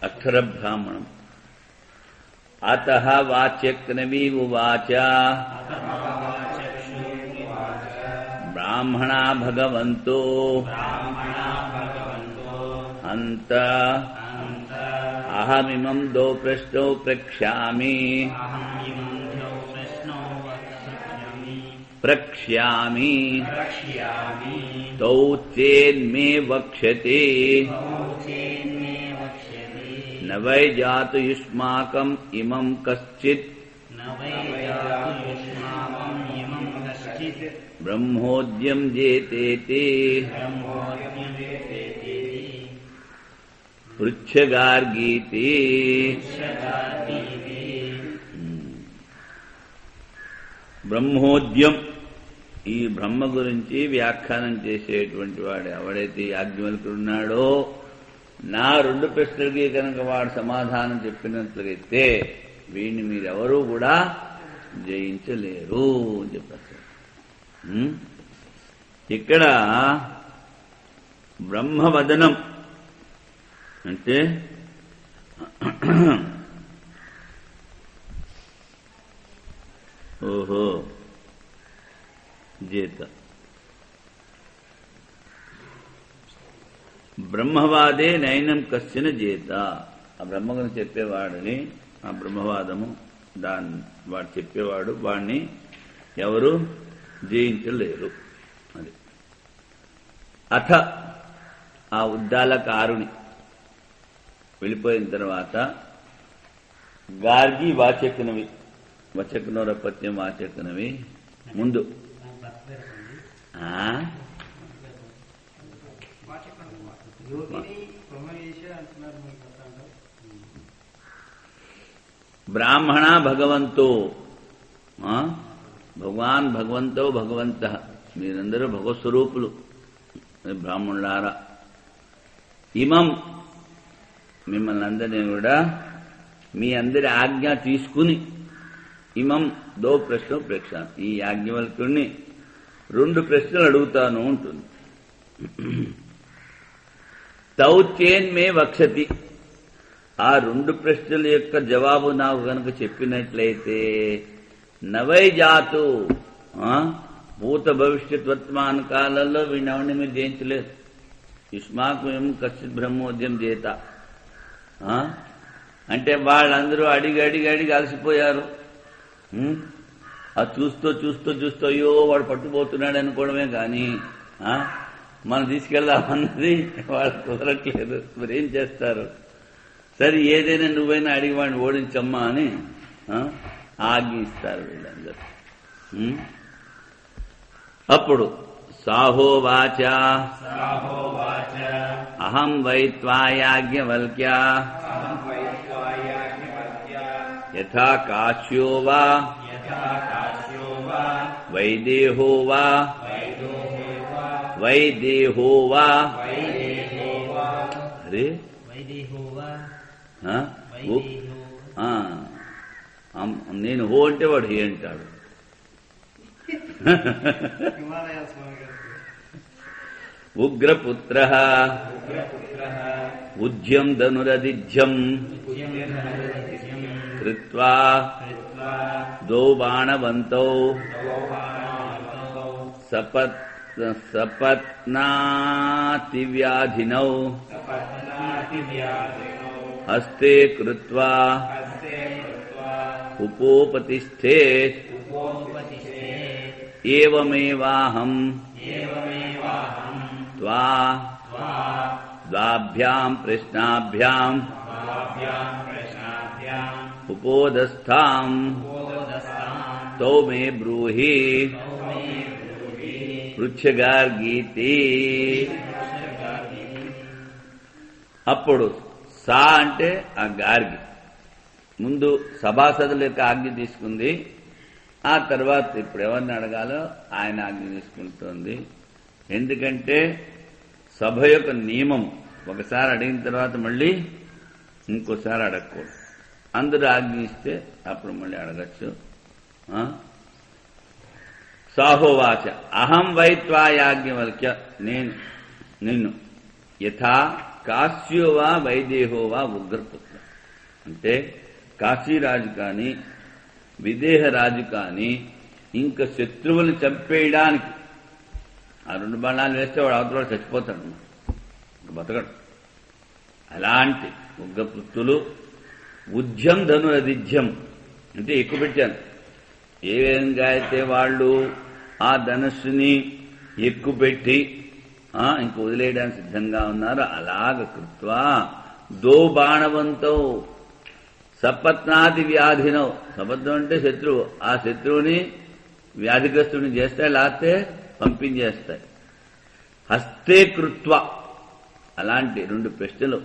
అక్షర బ్రాహ్మణం. అతః వాచ్యక్నవీ ఉవాచ బ్రాహ్మణా భగవంతో అంత అహమిమం దో ప్రశ్నో ప్రక్ష్యామి తౌ చేన్మే వక్ష్యతే న వై జాతు యుష్మాకం ఇమం కశ్చిత్ బ్రహ్మోద్యం జేతేతి పృచ్ఛగార్గీతి. బ్రహ్మోద్యం, ఈ బ్రహ్మ గురించి వ్యాఖ్యానం చేసేటువంటి వాడు ఎవడైతే యాజ్ఞవల్కుడున్నాడో, నా 2 ప్రశ్నలకి కనుక వాడు సమాధానం చెప్పినట్లయితే వీడిని మీరెవరూ కూడా జయించలేరు అని చెప్పారు. ఇక్కడ బ్రహ్మవదనం అంటే ఓహో జేత బ్రహ్మవాదే నైనం కశ్చన జేత. ఆ బ్రహ్మ గురించి చెప్పేవాడిని, ఆ బ్రహ్మవాదము వాడు చెప్పేవాడు, వాడిని ఎవరు జయించలేరు. అది అథ ఆ ఉద్దాలకారుని వెళ్ళిపోయిన తర్వాత గార్గి వాచకునవి, వచకునోరపత్యం వాచకునవి ముందు బ్రాహ్మణ భగవంతో, భగవాన్ భగవంతో భగవంత, మీరందరూ భగవత్స్వరూపులు బ్రాహ్మణులారా. ఇమం, మిమ్మల్ని అందరినీ కూడా మీ అందరి ఆజ్ఞ తీసుకుని, ఇమం దో ప్రశ్న ప్రేక్ష, ఈ యాజ్ఞవల్కుడిని 2 ప్రశ్నలు అడుగుతాను ఉంటుంది. తౌచేన్మే వక్షతి, ఆ 2 ప్రశ్నల యొక్క జవాబు నాకు కనుక చెప్పినట్లయితే నవై జాతు, భూత భవిష్యత్ వర్తమాన కాలంలో వీణవని మీరు జయించలేదు. యుష్మాకు ఏం కశ్చిత్ బ్రహ్మోద్యం చేత అంటే వాళ్ళందరూ అడిగి అడిగి అడిగి అలసిపోయారు. అది చూస్తూ చూస్తూ చూస్తూ అయ్యో వాడు పట్టుపోతున్నాడు అనుకోవడమే కానీ మనం తీసుకెళ్దామన్నది వాళ్ళు కుదరట్లేదు. మరి ఏం చేస్తారు? సరే ఏదైనా నువ్వైనా అడిగి వాడిని ఓడించమ్మా అని ఆజ్ఞ ఇస్తారు వీళ్ళందరూ. అప్పుడు సాహోవాచ అహం వై త్వాయాజ్ఞవల్క్య యథా కాశ్యో వా వైదేహో వా వైదేహో వా. అరే నేను హో అంటే వాడు హే అంటాడు. ఉగ్రపుత్ర ఉజ్యం ధనురదిజ్యం కృత్వా ద్వౌ బాణవంతౌ సపత్నాతివ్యాధినౌ హస్తే కృత్వా ఉపోపతిష్ఠేత్ ఏవమేవాహం ద్వాభ్యాం ప్రశ్నాభ్యాం ఉపోదస్థాం తౌ మే బ్రూహి పృచ్ఛగార్గీతి. అప్పుడు సా అంటే ఆ గార్గి ముందు సభాసదుల యొక్క ఆజ్ఞ తీసుకుంది. ఆ తర్వాత ఇప్పుడు ఎవరిని అడగాలో ఆయన ఆజ్ఞ తీసుకుంటోంది. ఎందుకంటే సభ యొక్క నియమం ఒకసారి అడిగిన తర్వాత మళ్ళీ ఇంకోసారి అడగకూడదు. అందరూ ఆజ్ఞ ఇస్తే అప్పుడు మళ్ళీ అడగచ్చు. సాహోవాచ అహం వై త్వా యాజ్ఞవల్క్య, నేను నిన్ను యథా కాశ్యో వా వైదేహో వా ఉగ్రపుత్ర, అంటే కాశీరాజు కాని విదేహరాజు కాని ఇంకా శత్రువులు చంపేయడానికి ఆ 2 బాణాలు వేస్తే వాడు అవతల చచ్చిపోతాడు, బతకడు. అలాంటి ఉగ్రపుత్రులు ఉద్యం ధనురదిధ్యం అంటే ఎక్కువ పెట్టాను. ఏ విధంగా అయితే వాళ్ళు ఆ ధనుస్సుని ఎక్కుపెట్టి ఇంక వదిలేయడానికి సిద్ధంగా ఉన్నారు, అలాగ కృత్వా దో బాణవంతో సపత్నాది వ్యాధినో, సపత్నం అంటే శత్రువు, ఆ శత్రువుని వ్యాధిగ్రస్తుని చేస్తాయి, లేకపోతే పంపించేస్తాయి. హస్తే కృత్వ, అలాంటి 2 ప్రశ్నలు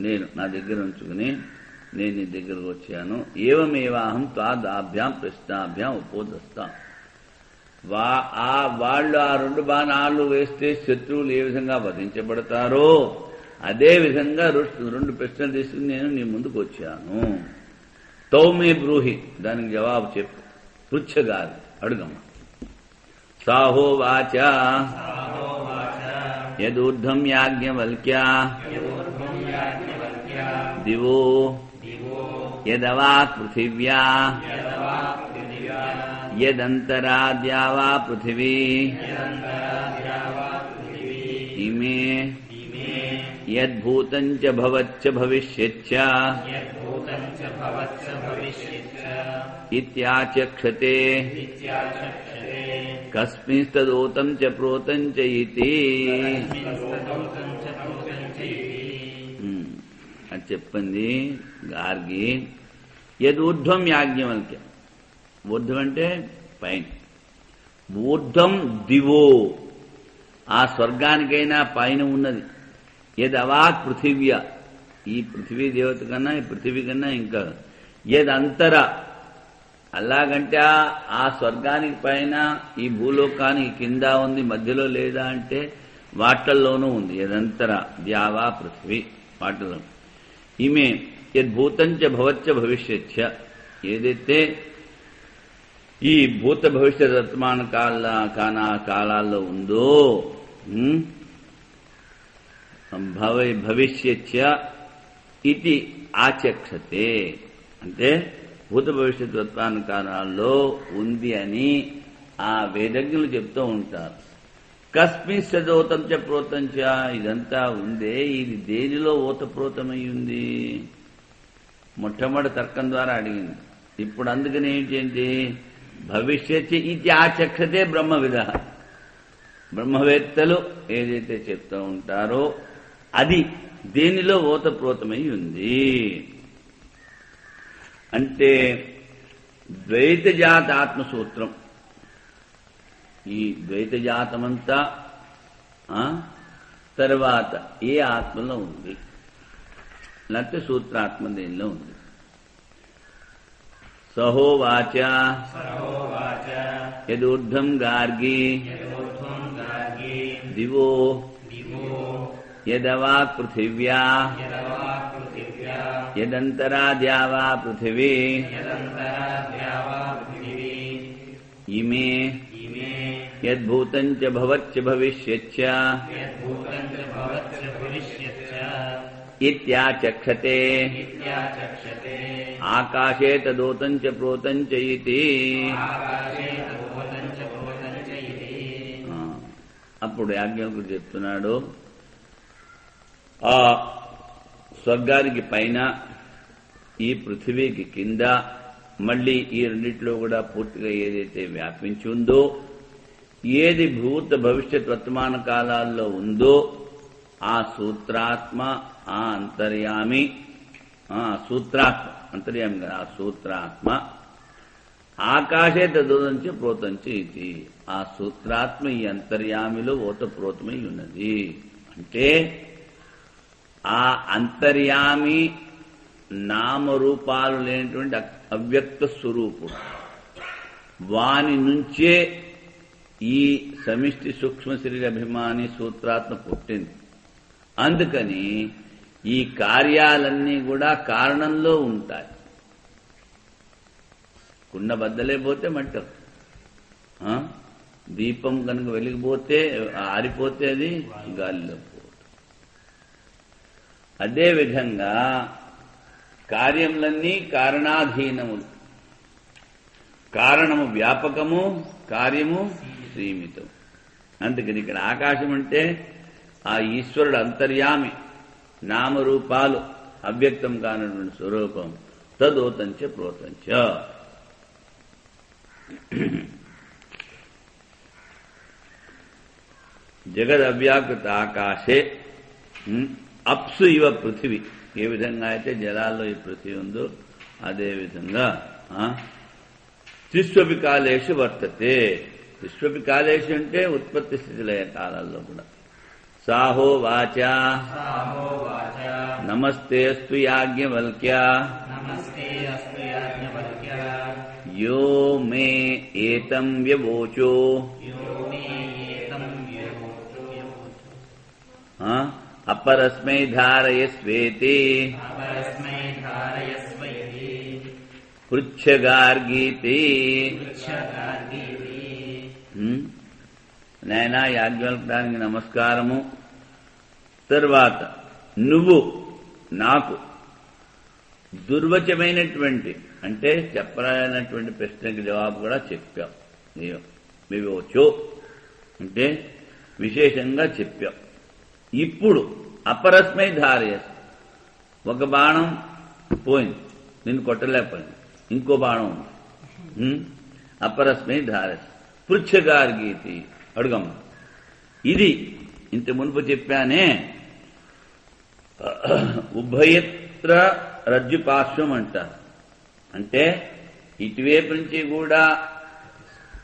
నేను నా దగ్గర ఉంచుకుని నేను నీ దగ్గరకు వచ్చాను. ఏవమేవాహం త్వాదాభ్యాం ప్రశ్నాభ్యాం ఉపోదస్తా, వాళ్ళు ఆ 2 బాణాలు వేస్తే శత్రువులు ఏ విధంగా వధించబడతారో అదే విధంగా 2 ప్రశ్నలు తీసుకుని నేను నీ ముందుకు వచ్చాను. తౌమే బ్రూహి, దానికి జవాబు చెప్పు, పృచ్ఛగా అడుగమ్మ. సాహోవాచ యదూర్ధ్వం యాజ్ఞవల్క్య దివో యదవాక్ పృథివ్యా యదంతరా ద్యావా పృథివీ ఇమే యద్భూతం చ భవచ్చ భవిష్యచ్చ ఇత్యాచక్షతే కస్మింస్తదోతం చ ప్రోతం చ ఇతి. అది చెప్పింది గార్గి. యదూర్ధ్వం యాజ్ఞవల్క్య, ఊర్ధ్వం అంటే పైన, ఊర్ధ్వం దివో ఆ స్వర్గానికైనా పైన ఉన్నది, యదవాక్ పృథివ్య ఈ పృథివీ దేవత కన్నా ఈ పృథివీ కన్నా ఇంకా, యదంతర అలాగంటే ఆ స్వర్గానికి పైన ఈ భూలోకానికి కింద ఉంది, మధ్యలో లేదా అంటే వాటల్లోనూ ఉంది. యదంతర ద్యావా పృథివీ వాటిలో. ఈమె యద్భూతం చ భవచ్చ భవిష్యచ్చ, ఏదైతే ఈ భూత భవిష్యత్ వర్తమాన కాలాల్లో ఉందో భవిష్యచ్చ ఇది ఆచక్షతే, అంటే భూత భవిష్యత్ వర్తమాన కాలాల్లో ఉంది అని ఆ వేదజ్ఞులు చెప్తూ ఉంటారు. కస్మిన్ సదోతం చ ప్రోతం చ, ఇదంతా ఉందే ఇది దేనిలో ఓతప్రోతమై ఉంది? మొట్టమొదటి తర్కం ద్వారా అడిగింది. ఇప్పుడు అందుకని ఏంటి, భవిష్యత్ ఇది ఆచక్షతే బ్రహ్మవిద, బ్రహ్మవేత్తలు ఏదైతే చెప్తూ ఉంటారో అది దేనిలో ఓతప్రోతమై ఉంది అంటే ద్వైతజాత ఆత్మసూత్రం. ఈ ద్వైతజాతమంతా తర్వాత ఏ ఆత్మలో ఉంది, లేకపోతే సూత్రాత్మ దేనిలో ఉంది. సహోవాచ యదూర్ధ్వం గార్గి దివో యదవాక్ పృథివ్యా యదంతరా ద్యావా పృథివీ ఇమే యద్భూతం చ భవచ్చ భవిష్యచ్చ ఇత్యాచక్షతే ఆకాశే తదోతం చ ప్రోతం చ ఇతి. అప్పుడు యాజ్ఞవల్కుడు చెప్తున్నాడు, ఆ స్వర్గానికి పైన ఈ పృథివీకి కింద మళ్లీ ఈ రెండిట్లో కూడా పూర్తిగా ఏదైతే వ్యాపించి ఉందో, ఏది భూత భవిష్యత్ వర్తమాన కాలాల్లో ఉందో ఆ సూత్రాత్మ, ఆ అంతర్యామి, సూత్రాత్మ అంతర్యామి కదా, ఆ సూత్రాత్మ ఆకాశే తదోదంచి ప్రోతంచి ఇది, ఆ సూత్రాత్మ ఈ అంతర్యామిలో ఓతప్రోతమై ఉన్నది. అంటే ఆ అంతర్యామి నామరూపాలు లేనటువంటి అవ్యక్త స్వరూపుడు, వాని నుంచే ఈ సమిష్టి సూక్ష్మ శరీర అభిమాని సూత్రాత్మ పుట్టింది. అందుకని ఈ కార్యాలన్నీ కూడా కారణంలో ఉంటాయి. కుండ బద్దలైపోతే మంటలు, దీపం కనుక వెలిగిపోతే ఆరిపోతే అది గాలిలో పోదు. అదేవిధంగా కార్యములన్నీ కారణాధీనములు. కారణము వ్యాపకము, కార్యము సీమితం. అందుకని ఇక్కడ ఆకాశం అంటే ఆ ఈశ్వరుడు అంతర్యామి, నామరూపాలు అవ్యక్తం కానటువంటి స్వరూపం. తదోతంచ ప్రోతంచ. జగదవ్యాకృత ఆకాశే అప్సు ఇవ పృథివీ. ఏ విధంగా అయితే జలాల్లో ఈ పృథివీ ఉందో అదేవిధంగా తిష్వపి కాలేషు వర్తతే. తిష్వపి కాలేషు అంటే ఉత్పత్తి స్థితిలయ కాలాల్లో కూడా. సాహో వాచా నమస్తేస్తు యాజ్ఞవల్క్య యో మే ఏతం వ్యవోచో అపరస్మై ధారయస్వేతి పృచ్ఛగార్గీతి. నాయనా యాజ్ఞవల్క్యానికి నమస్కారము. తర్వాత నువ్వు నాకు దుర్వచమైనటువంటి అంటే చెప్పలేనటువంటి ప్రశ్నకి జవాబు కూడా చెప్పావు. వివోచో అంటే విశేషంగా చెప్పావు. ఇప్పుడు అపరస్మై ధారయస్, ఒక బాణం పోయింది, నిన్ను కొట్టలేకపోయింది, ఇంకో బాణం ఉంది. అపరస్మై ధారయస్ పృచ్ఛగార్గీతి, అడుగమ్మ. ఇది ఇంత మునుపు చెప్పానే, ఉభయత్ర రజ్జుపార్శ్వం అంటారు. అంటే ఇటువైపు నుంచి కూడా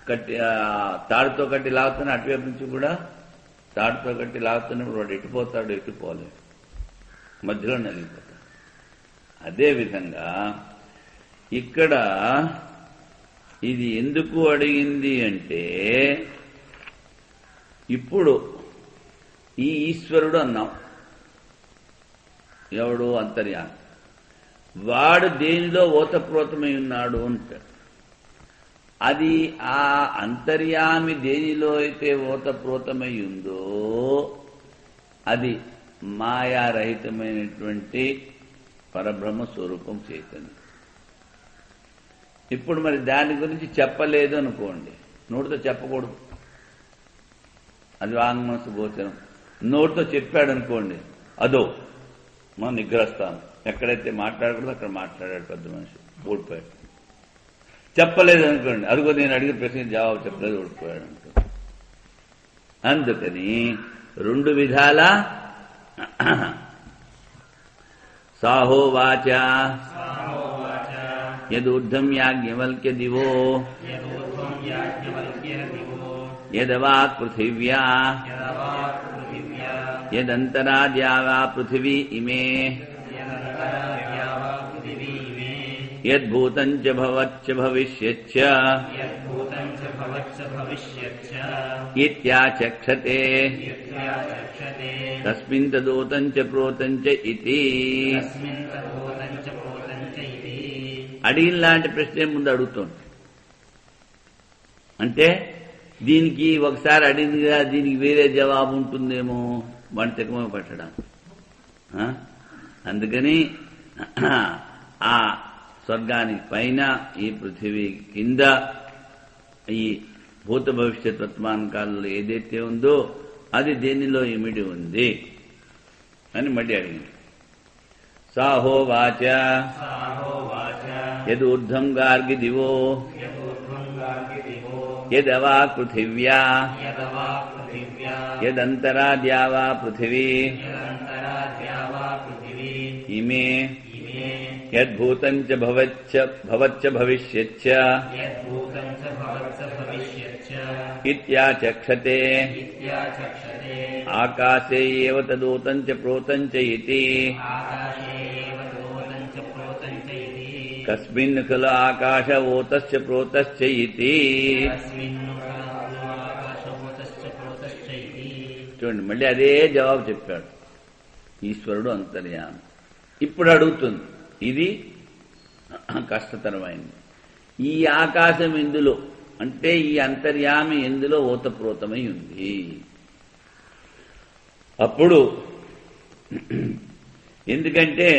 కట్టి తాడుతో కట్టి లాగుతున్నా, అటువైపు నుంచి కూడా తాడుతో కట్టి లాగుతున్నప్పుడు వాడు ఎటుపోతాడు, ఎటుపోలేడు, మధ్యలో నలిగిపోతాడు. అదేవిధంగా ఇక్కడ ఇది ఎందుకు అడిగింది అంటే, ఇప్పుడు ఈ ఈశ్వరుడు అన్నాం, ఎవడు అంతర్యామి, వాడు దేనిలో ఓతప్రోతమై ఉన్నాడు అంటాడు. అది ఆ అంతర్యామి దేనిలో అయితే ఓతప్రోతమై ఉందో అది మాయారహితమైనటువంటి పరబ్రహ్మ స్వరూపం చైతన్యం. ఇప్పుడు మరి దాని గురించి చెప్పలేదు అనుకోండి, నోటితో చెప్పకూడదు, అది వాంగ్మనసు గోచరం. నోటితో చెప్పాడు అనుకోండి, అదో మనం నిగ్రహిస్తాం. ఎక్కడైతే మాట్లాడకూడదు అక్కడ మాట్లాడాడు పెద్ద మనిషి, ఓడిపోయాడు. చెప్పలేదు అనుకోండి, అదిగో నేను అడిగిన ప్రశ్న జవాబు చెప్పలేదు, ఓడిపోయాడు అనుకోండి. అందుకని రెండు విధాల సాహోవాచ యదూర్ధం యాజ్ఞవల్క్య దివో యదవాక్ పృథివ్యా యదంతరాద్యావా పృథివీ ఇమే యద్భూతం చ భవచ్చ భవిష్యచ్చ ఇత్యాచక్షతే తస్మిన్ తదూతం చ ప్రోతం చ ఇతి. అడిగినలాంటి ప్రశ్నే ముందు అడుగుతోంది. అంటే దీనికి ఒకసారి అడిగిందిగా, దీనికి వేరే జవాబు ఉంటుందేమో, వాడిని తికమ పట్టడం. అందుకని ఆ స్వర్గానికి పైన, ఈ పృథివీ కింద, ఈ భూత భవిష్యత్ వర్తమాన కాలంలో ఏదైతే ఉందో అది దేనిలో ఇమిడి ఉంది అని మళ్ళీ అడిగింది. సాహోవాచ యదూర్ధం గార్గి దివో యదవాక్ పృథివ్యా యదంతరాద్యావా పృథివీ ఇమే యద్భూతం చ భవచ్చ భవిష్యచ్చ ఇత్యాచక్షతే ఆకాశే ఏవ తదూతం చ ప్రోతం చ ఇతి. కస్మిన్ ఖలు ఆకాశ ఓతశ్చ ప్రోతశ్చ ఇతి. చూడండి, మళ్ళీ అదే జవాబు చెప్పాడు. ఈశ్వరుడు అంతర్యామి. ఇప్పుడు అడుగుతుంది, ఇది కష్టతరమైంది. ఈ ఆకాశం ఇందులో అంటే ఈ అంతర్యామి ఎందులో ఓతప్రోతమై ఉంది. అప్పుడు ఎందుకంటే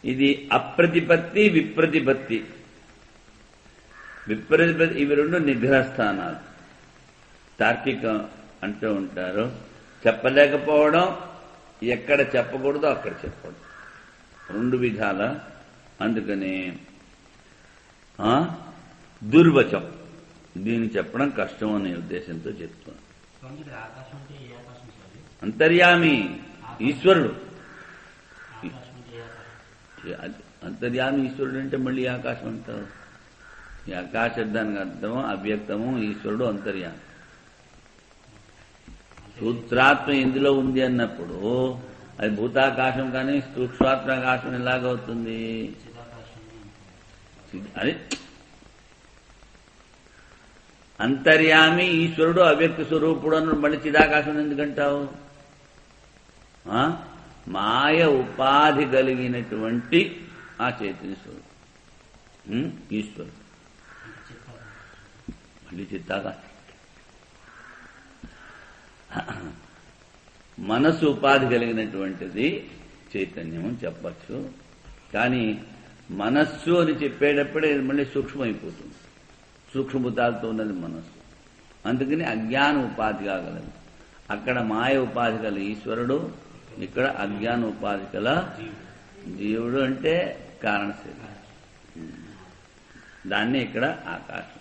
ఇది అప్రతిపత్తి విప్రతిపత్తి. విప్రతిపత్తి ఇవి రెండు నిగ్రహ స్థానాలు. తార్కికం అంటూ ఉంటారు. చెప్పలేకపోవడం, ఎక్కడ చెప్పకూడదో అక్కడ చెప్పడం, రెండు విధాల. అందుకని దుర్వచం, దీన్ని చెప్పడం కష్టం అనే ఉద్దేశంతో చెప్తున్నాను. అంతర్యామి ఈశ్వరుడు. అంతర్యామి ఈశ్వరుడు అంటే మళ్ళీ ఆకాశం అంటారు. ఈ ఆకాశ దానికి అర్థము అవ్యక్తము, ఈశ్వరుడు అంతర్యామి. సూత్రాత్మ ఎందులో ఉంది అన్నప్పుడు అది భూతాకాశం కానీ సూక్ష్మాత్మాకాశం ఎలాగవుతుంది? అది అంతర్యామి ఈశ్వరుడు అవ్యక్త స్వరూపుడు అన్న మళ్ళీ చిదాకాశం ఎందుకంటావు? మాయ ఉపాధి కలిగినటువంటి ఆ చైతన్య స్వరూపం ఈశ్వరుడు. మళ్ళీ చిత్తాకాశం. మనస్సు ఉపాధి కలిగినటువంటిది చైతన్యం చెప్పచ్చు. కానీ మనస్సు అని చెప్పేటప్పుడే మళ్ళీ సూక్ష్మైపోతుంది. సూక్ష్మభూతాలతో ఉన్నది మనస్సు. అందుకని అజ్ఞాన ఉపాధి కాగలదు. అక్కడ మాయ ఉపాధి గల ఈశ్వరుడు, ఇక్కడ అజ్ఞాన ఉపాధి గల జీవుడు. అంటే కారణశీల. దాన్ని ఇక్కడ ఆకాశం.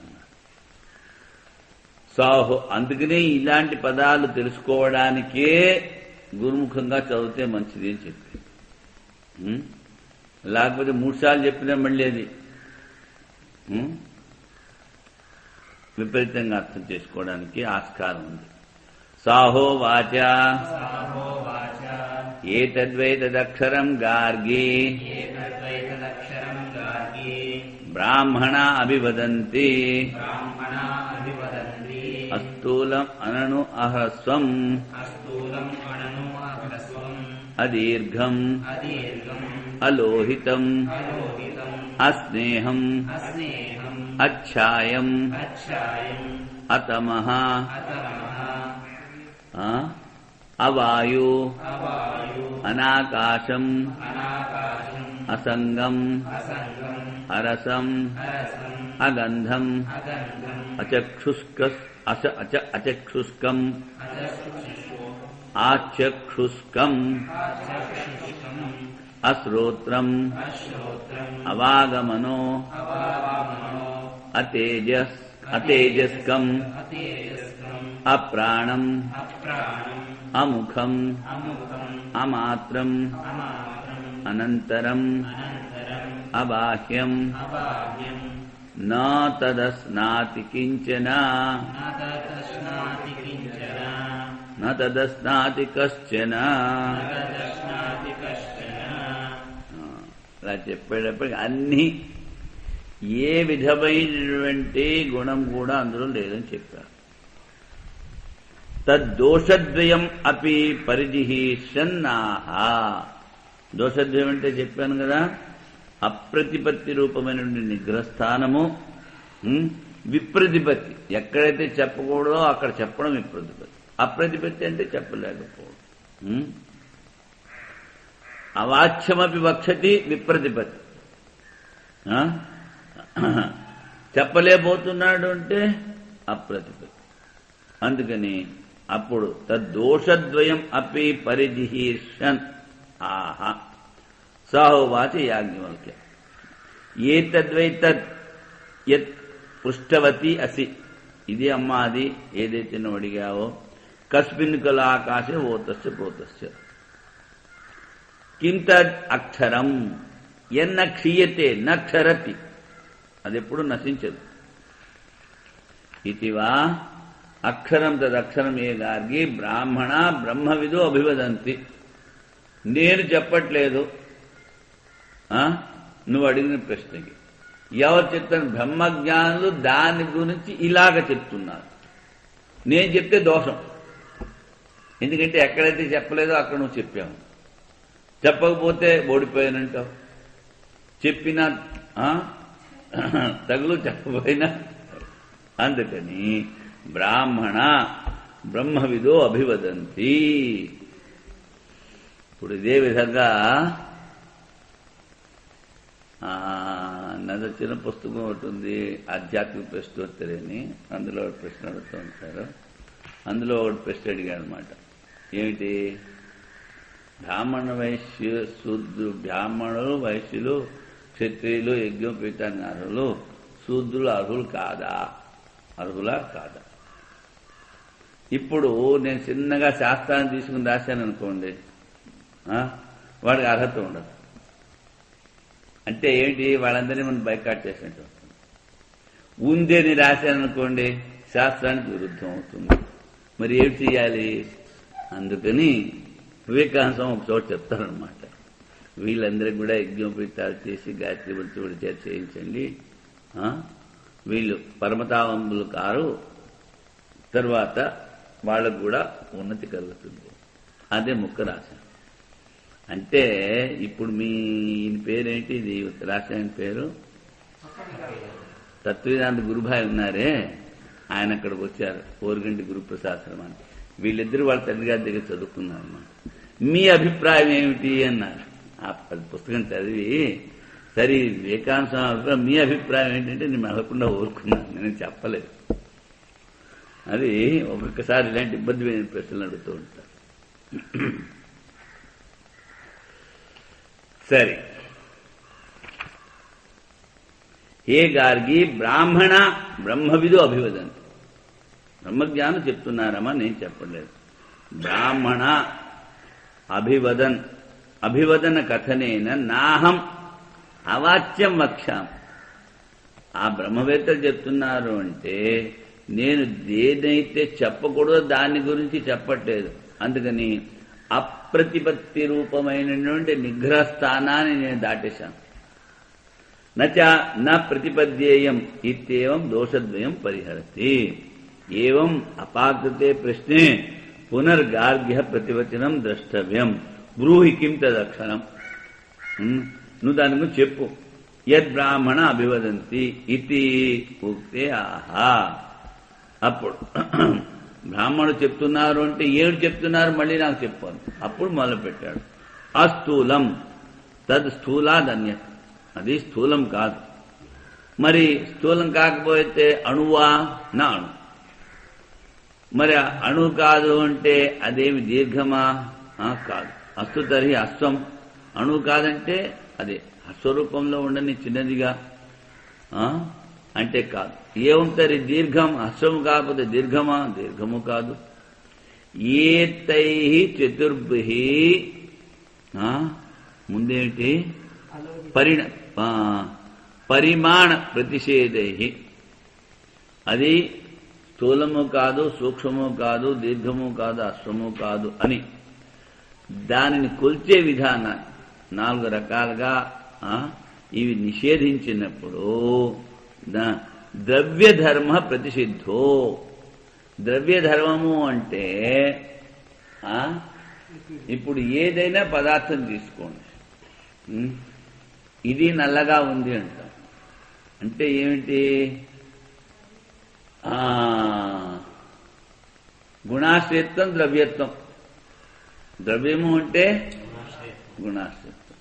అందుకనే ఇలాంటి పదాలు తెలుసుకోవడానికే గురుముఖంగా చదివితే మంచిది అని చెప్పి, లేకపోతే 3 సార్లు చెప్పినా మళ్ళీ అది విపరీతంగా అర్థం చేసుకోవడానికి ఆస్కారం ఉంది. సాహోవాచ ఏతద్వైతదక్షరం గార్గి బ్రాహ్మణ అభివదంతి అస్థూలం అనను అహ్రస్వం అదీర్ఘం అలోహితం అస్నేహం అచ్ఛాయం అతమః అవాయు అనాకాశం అసంగం అరసం అగంధం అచక్షుష్కం ఆచక్షుష్కం అశ్రోత్రం అవాగమనో అతేజస్కం అప్రాణం అముఖం అమాత్రం అనంతరం అబాహ్యం నా తదస్నాతి కించన నా తదస్నాతి కశ్చన. అలా చెప్పేటప్పటికి అన్ని ఏ విధమైనటువంటి గుణం కూడా అందులో లేదని చెప్పారు. తద్దోషద్వయం అపి పరిజిహీషన్నాహ. దోషద్వయం అంటే చెప్పాను కదా, అప్రతిపత్తి రూపమైనటువంటి నిగ్రహస్థానము, విప్రతిపత్తి. ఎక్కడైతే చెప్పకూడదో అక్కడ చెప్పడం విప్రతిపత్తి. అప్రతిపత్తి అంటే చెప్పలేకపోవడం. అవాచ్యమపి వక్షతి విప్రతిపత్తి. చెప్పలేకపోతున్నాడు అంటే అప్రతిపత్తి. అందుకని అప్పుడు తద్దోషద్వయం అపి పరిజిహీర్షన్ ఆహా. సాహోవాచ యాజ్ఞవల్క్య ఏతద్వై తద్ యత్ పృష్టవతి అసి. ఇది అమ్మా అది ఏదైతే నువ్వు అడిగావో. కస్మిన్ కల ఆకాశే ఓతస్య ప్రోతస్య కింతద్ అక్షరం ఎన్న క్షీయతే నక్షరతి. అది ఎప్పుడు నశించదు. ఇతివా అక్షరం తదక్షరం ఏ గార్గి బ్రాహ్మణ బ్రహ్మవిదు అభివదంతి. నేను చెప్పట్లేదు, నువ్వు అడిగిన ప్రశ్నకి. ఎవరు చెప్తాను? బ్రహ్మజ్ఞానులు దాని గురించి ఇలాగ చెప్తున్నారు. నేను చెప్తే దోషం. ఎందుకంటే ఎక్కడైతే చెప్పలేదో అక్కడ నువ్వు చెప్పావు. చెప్పకపోతే ఓడిపోయానంటావు. చెప్పినా తగులు, చెప్పపోయినా అందుకని బ్రాహ్మణ బ్రహ్మవిదో అభివదంతి. ఇప్పుడు ఇదే విధంగా నాది చిన్న పుస్తకం ఒకటి ఉంది, ఆధ్యాత్మిక ప్రశ్నోత్తరి అని. అందులో ఒక ప్రశ్న అడుగుతూ ఉంటారు. అందులో ఒకటి ప్రశ్న అడిగాడు అనమాట. ఏమిటి? బ్రాహ్మణ వైశ్య శూద్రు, బ్రాహ్మణులు వైశ్యులు క్షత్రియులు యజ్ఞోపేతాన్ని అర్హులు, శూద్రులు అర్హులు కాదా, అర్హులా కాదా? ఇప్పుడు నేను చిన్నగా శాస్త్రాన్ని తీసుకుని రాశాను అనుకోండి, వాడికి అర్హత ఉండదు. అంటే ఏంటి? వాళ్ళందరినీ మనం బైకాట్ చేసినట్టు అవుతుంది. ఉందేని రాశాను అనుకోండి, శాస్త్రానికి విరుద్ధం అవుతుంది. మరి ఏమి చేయాలి? అందుకని వివేకానంద ఒక చోట చెప్తారనమాట, వీళ్ళందరికీ కూడా యజ్ఞోపేతాలు చేసి గాయత్రి మంత్రుడి చేత చేయించండి. వీళ్ళు పరమతావంబులు కారు, తర్వాత వాళ్ళకు కూడా ఉన్నతి కలుగుతుంది. అదే ముక్క రాశాను. అంటే ఇప్పుడు మీ ఈయన పేరేంటి? ఇది రాశాయన పేరు తత్వవేదాంత గురుభాయ్ ఉన్నారే, ఆయన అక్కడికి వచ్చారు, ఓరుగంటి గురుప్రసాశ్రమాన్ని. వీళ్ళిద్దరూ వాళ్ళ తండ్రి గారి దగ్గర చదువుకున్నారు అన్నమాట. మీ అభిప్రాయం ఏమిటి అన్నారు. ఆ పుస్తకం చదివి, సరే వివేకానంద మీ అభిప్రాయం ఏంటంటే నేను అడగకుండా ఊరుకున్నాను, నేను చెప్పలేదు. అది ఒక్కొక్కసారి ఇలాంటి ఇబ్బందిమైన ప్రశ్నలు అడుగుతూ ఉంటారు. సరే, హే గార్గి బ్రాహ్మణ బ్రహ్మవిదు అభివదంతి. బ్రహ్మజ్ఞానం చెప్తున్నారమ్మా, నేను చెప్పలేదు. బ్రాహ్మణ అభివదన కథనేన నాహం అవాచ్యం వక్ష్యాం. ఆ బ్రహ్మవేత్తలు చెప్తున్నారు అంటే నేను ఏదైతే చెప్పకూడదో దాని గురించి చెప్పట్లేదు. అందుకని అప్రతిపత్తి రూపమైనటువంటి నిగ్రహ స్థానాన్ని నేను దాటేశాను. నా ప్రతిపద్యేయం ఇత్యేవం దోషద్వయం పరిహరతి. ఏవం అపాకృతే ప్రశ్నే పునర్గార్గ్య ప్రతివచనం ద్రష్టవ్యం. బ్రూహి కిం తదక్షరం. నువ్వు దాని గురించి చెప్పు. యద్బ్రాహ్మణ అభివదంతి ఇది ఉక్తే ఆహా. అప్పుడు బ్రాహ్మణుడు చెప్తున్నారు అంటే ఏడు చెప్తున్నారు, మళ్ళీ నాకు చెప్పాను. అప్పుడు మొదలు పెట్టాడు. అస్థూలం తద్ స్థూలాదన్య. అది స్థూలం కాదు. మరి స్థూలం కాకపోతే అణువా? నా అణు. మరి అణు కాదు అంటే అదేమి దీర్ఘమా? కాదు. అస్తు తర్హి అశ్వం. అణువు కాదంటే అదే అస్వరూపంలో ఉండని చిన్నదిగా అంటే కాదు. ఏముంటది? దీర్ఘం. అశ్వము కాకపోతే దీర్ఘమా? దీర్ఘము కాదు. ఏతై చతుర్భి ముందేమిటి? పరిమాణ ప్రతిషేధై. అది స్థూలము కాదు, సూక్ష్మము కాదు, దీర్ఘము కాదు, అశ్వము కాదు అని దానిని కొల్చే విధానాన్ని 4 రకాలుగా ఇవి నిషేధించినప్పుడు ద్రవ్యధర్మ ప్రతిషిద్ధో. ద్రవ్యధర్మము అంటే ఇప్పుడు ఏదైనా పదార్థం తీసుకోండి, ఇది నల్లగా ఉంది అంటాం. అంటే ఏమిటి? గుణాశ్రయత్వం ద్రవ్యత్వం. ద్రవ్యము అంటే గుణాశ్రయత్వం.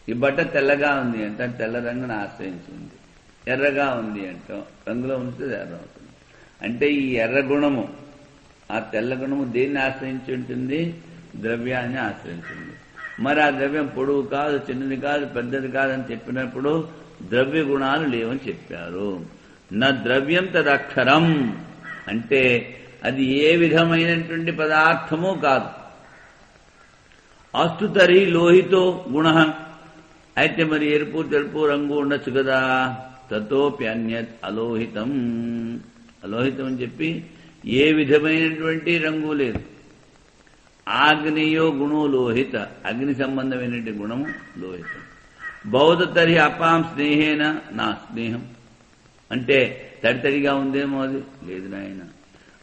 ఈ బట్ట తెల్లగా ఉంది అంటే తెల్ల రంగును ఆశ్రయించింది. ఎర్రగా ఉంది అంటాం, రంగులో ఉంటే ఎర్ర అవుతుంది. అంటే ఈ ఎర్ర గుణము, ఆ తెల్ల గుణము దేన్ని ఆశ్రయించి ఉంటుంది? ద్రవ్యాన్ని ఆశ్రయించింది. మరి ఆ ద్రవ్యం పొడవు కాదు, చిన్నది కాదు, పెద్దది కాదని చెప్పినప్పుడు ద్రవ్య గుణాలు లేవని చెప్పారు. నా ద్రవ్యం తదక్షరం అంటే అది ఏ విధమైనటువంటి పదార్థమూ కాదు. అస్తు తర్హి లోహితో గుణ. అయితే మరి ఎరుపు తెలుపు రంగు ఉండొచ్చు కదా. తతోప్యన్యత్ అలోహితం. అలోహితం అని చెప్పి ఏ విధమైనటువంటి రంగు లేదు. ఆగ్నేయో గుణో లోహిత. అగ్ని సంబంధమైనటువంటి గుణము లోహితం. బౌద్ధ తర్హి అపాం స్నేహేన నా స్నేహం. అంటే తడితడిగా ఉందేమో అది లేదు నాయన.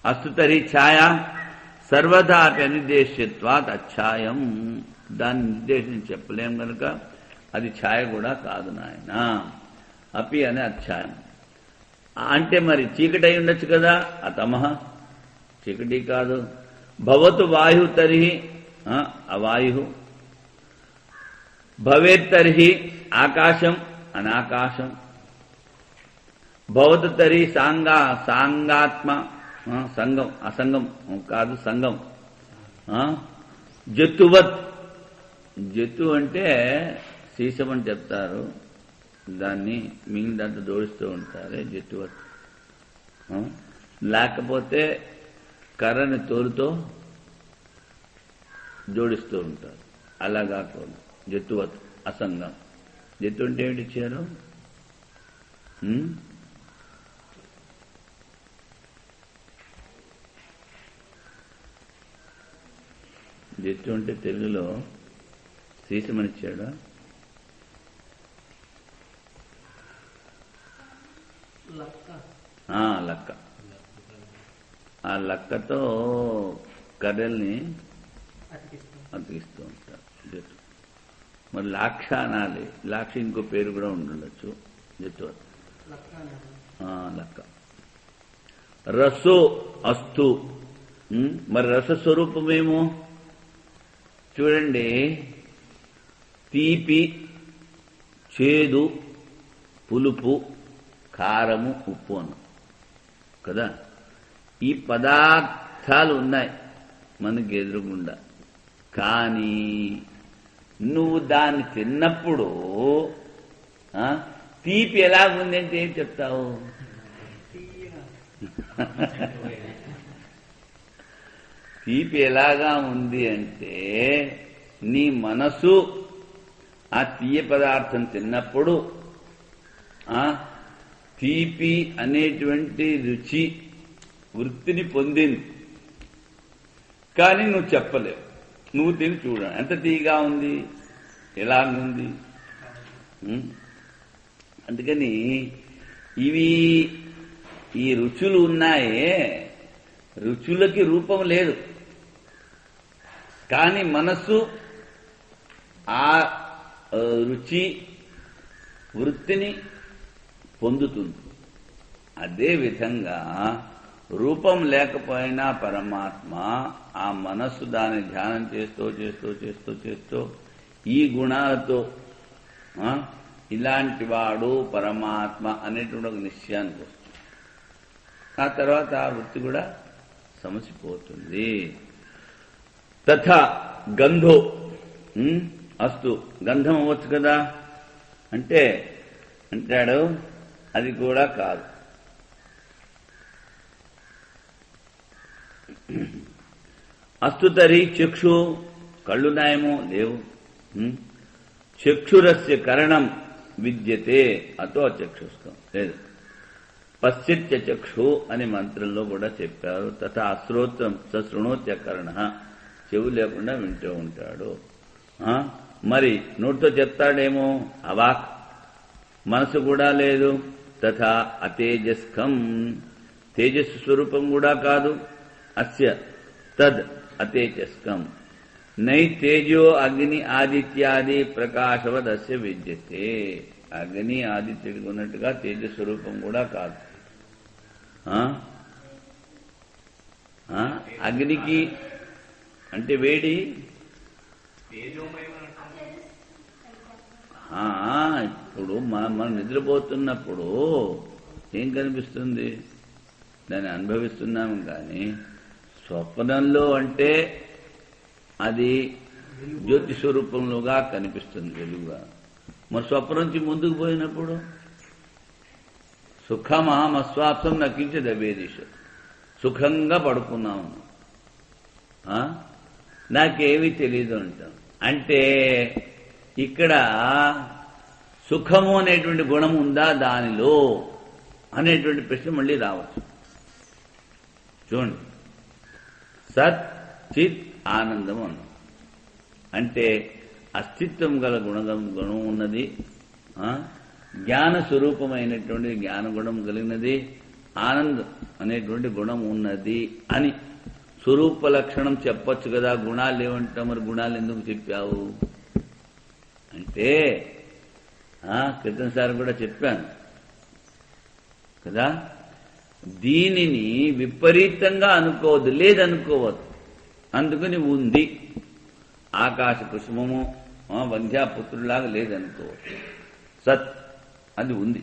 అస్తు తర్హి ఛాయ సర్వదా అనిర్దేశ్యత్వాత్ అఛాయం. దాన్ని నిర్దేశం చెప్పలేం కనుక అది ఛాయ కూడా కాదు నాయన. అపి అనే అఛాయం. అంటే మరి చీకటి అయి ఉండొచ్చు కదా, అతమః చీకటి కాదు. భవతు వాయు తర్హి అవాయు, భవేత్తర్హి ఆకాశం అనాకాశం, భవతు తర్హి సాంగాత్మ సంగం అసంగం కాదు సంగం, జతువత్ జతు అంటే సీసం అని చెప్తారు, దాన్ని మిగిలిన దాంట్లో జోడిస్తూ ఉంటారు జతువత్. లేకపోతే కర్రని తోలుతో జోడిస్తూ ఉంటారు, అలా కాకుండా జతువత్ అసంగం. జతు అంటే ఏమిటి ఇచ్చారు? జట్టు అంటే తెలుగులో సీసమని ఇచ్చాడా? లక్క. ఆ లక్కతో కర్రల్ని అతికిస్తూ ఉంటారు జట్టు. మరి లాక్ష అనాలి, లాక్ష ఇంకో పేరు కూడా ఉండొచ్చు జట్టు. లక్క. రసో అస్తు, మరి రసస్వరూపమేమో చూడండి. తీపి, చేదు, పులుపు, కారము, ఉప్పు అన్నం కదా, ఈ పదార్థాలు ఉన్నాయి మనకి ఎదురుగుండా. కానీ నువ్వు దాన్ని తిన్నప్పుడు తీపి ఎలాగుంది అంటే ఏం చెప్తావు? తీపి ఎలాగా ఉంది అంటే నీ మనసు ఆ తీయ పదార్థం తిన్నప్పుడు తీపి అనేటువంటి రుచి వృత్తిని పొందింది, కానీ నువ్వు చెప్పలేవు. నువ్వు తిని చూడ ఎంత తీయగా ఉంది, ఎలాగుంది. అందుకని ఇవి ఈ రుచులు ఉన్నాయే, రుచులకి రూపం లేదు, కానీ మనస్సు ఆ రుచి వృత్తిని పొందుతుంది. అదే విధంగా రూపం లేకపోయినా పరమాత్మ ఆ మనస్సు దాన్ని ధ్యానం చేస్తూ చేస్తూ చేస్తూ చేస్తూ ఈ గుణాలతో ఇలాంటి వాడు పరమాత్మ అనేటువంటి ఒక నిశ్చయానికి వస్తుంది. ఆ తర్వాత ఆ వృత్తి కూడా సమసిపోతుంది. తథా గంధో అస్తు, గంధం అవ్వచ్చు కదా అంటే అంటాడు అది కూడా కాదు. అస్తు తరి చక్షు, కళ్ళున్నాయేమో లేవు. చక్షురస్య కరణం విద్యతే అతో చక్షుస్థం లేదు. పశ్చిత్య చక్షు అనే మంత్రంలో కూడా చెప్పారు. తథా అశ్రోత్రం సశృణోత్య కర్ణ, చెవు లేకుండా వింటూ ఉంటాడు. మరి నోటితో చెప్తాడేమో అవాక్, మనసు కూడా లేదు. తథా అతేజస్కం, తేజస్సు స్వరూపం కూడా కాదు. అస్య తద్ అతేజస్కం నై తేజో అగ్ని ఆదిత్యాది ప్రకాశవదస్య విద్యతే. అగ్ని ఆదిత్యుడికి ఉన్నట్టుగా తేజస్వరూపం కూడా కాదు. అగ్నికి అంటే వేడి, ఇప్పుడు మనం నిద్రపోతున్నప్పుడు ఏం కనిపిస్తుంది? దాన్ని అనుభవిస్తున్నాము. కానీ స్వప్నంలో అంటే అది జ్యోతి స్వరూపంలోగా కనిపిస్తుంది, వెలుగుగా. మరి స్వప్నం నుంచి ముందుకు పోయినప్పుడు సుఖమహం అస్వాప్సం నకించదవేదిష, సుఖంగా పడుకున్నాము, నాకేమీ తెలియదు అంటాం. అంటే ఇక్కడ సుఖము అనేటువంటి గుణం ఉందా దానిలో అనేటువంటి ప్రశ్న మళ్ళీ రావచ్చు. చూడండి, సత్ చిత్ ఆనందం అన్నాం అంటే అస్తిత్వం గల గుణం ఉన్నది, జ్ఞాన స్వరూపమైనటువంటి జ్ఞాన గుణం కలిగినది, ఆనందం అనేటువంటి గుణం ఉన్నది అని స్వరూప లక్షణం చెప్పొచ్చు కదా. గుణాలు ఏమంటాం, మరి గుణాలు ఎందుకు చెప్పావు అంటే క్రితం సార్ కూడా చెప్పాను కదా. దీనిని విపరీతంగా అనుకోవద్దు, లేదనుకోవద్దు. అందుకని ఉంది. ఆకాశ కుసుమము వంధ్యాపుత్రులాగా లేదనుకోవద్దు. సత్ అది ఉంది.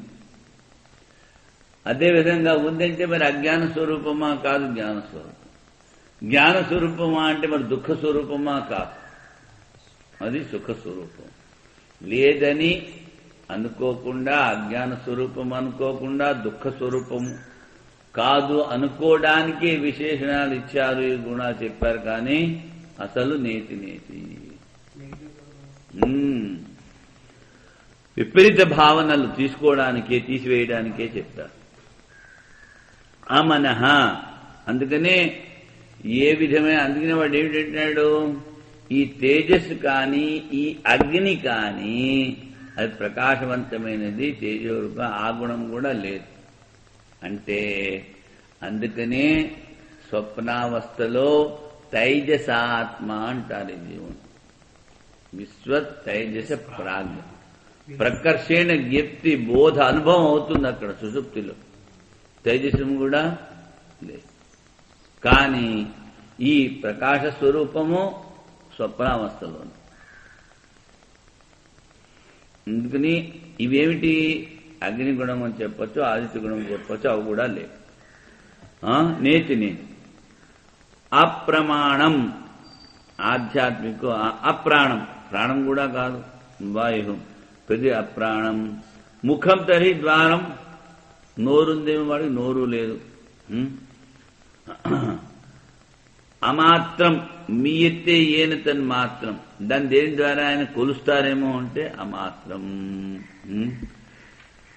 అదేవిధంగా ఉందంటే మరి అజ్ఞాన స్వరూపమా? కాదు, జ్ఞాన స్వరూపం. జ్ఞాన స్వరూపమా అంటే మరి దుఃఖ స్వరూపమా? కాదు, అది సుఖ స్వరూపం. లేదని అనుకోకుండా, అజ్ఞాన స్వరూపం అనుకోకుండా, దుఃఖ స్వరూపము కాదు అనుకోవడానికి విశేషణాలు ఇచ్చారు, ఈ గుణాలు చెప్పారు. కానీ అసలు నేతి నేతి. విపరీత భావనలు తీసుకోవడానికే, తీసివేయడానికే చెప్తారు. అమనః. అందుకనే ఏ విధమైన, అందుకనే వాడు ఏమిటంటున్నాడు, ఈ తేజస్సు కానీ ఈ అగ్ని కానీ అది ప్రకాశవంతమైనది, తేజోరూపం, ఆ గుణం కూడా లేదు అంటే. అందుకనే స్వప్నావస్థలో తైజసాత్మ అంటారు ఈ జీవుడు. విశ్వ తైజస ప్రాజ్ఞ ప్రకర్షణ జ్ఞప్తి బోధ అనుభవం అవుతుంది అక్కడ సుషుప్తిలో. తైజసం కూడా లేదు. కానీ ఈ ప్రకాశ స్వరూపము స్వప్నావస్థలో. అందుకని ఇవేమిటి, అగ్ని గుణం అని చెప్పొచ్చు, ఆదిత్య గుణం చెప్పొచ్చు, అవి కూడా లేవు. నేతి నేతి. అప్రమాణం ఆధ్యాత్మిక, అప్రాణం ప్రాణం కూడా కాదు, వాయు ప్రతి అప్రాణం. ముఖం తరి ద్వారం, నోరుందేమో వాడికి నోరు లేదు. అమాత్రం మీయత్తే ఏన తన్మాత్రం, దాన్ని దేని ద్వారా ఆయన కొలుస్తారేమో అంటే అమాత్రం.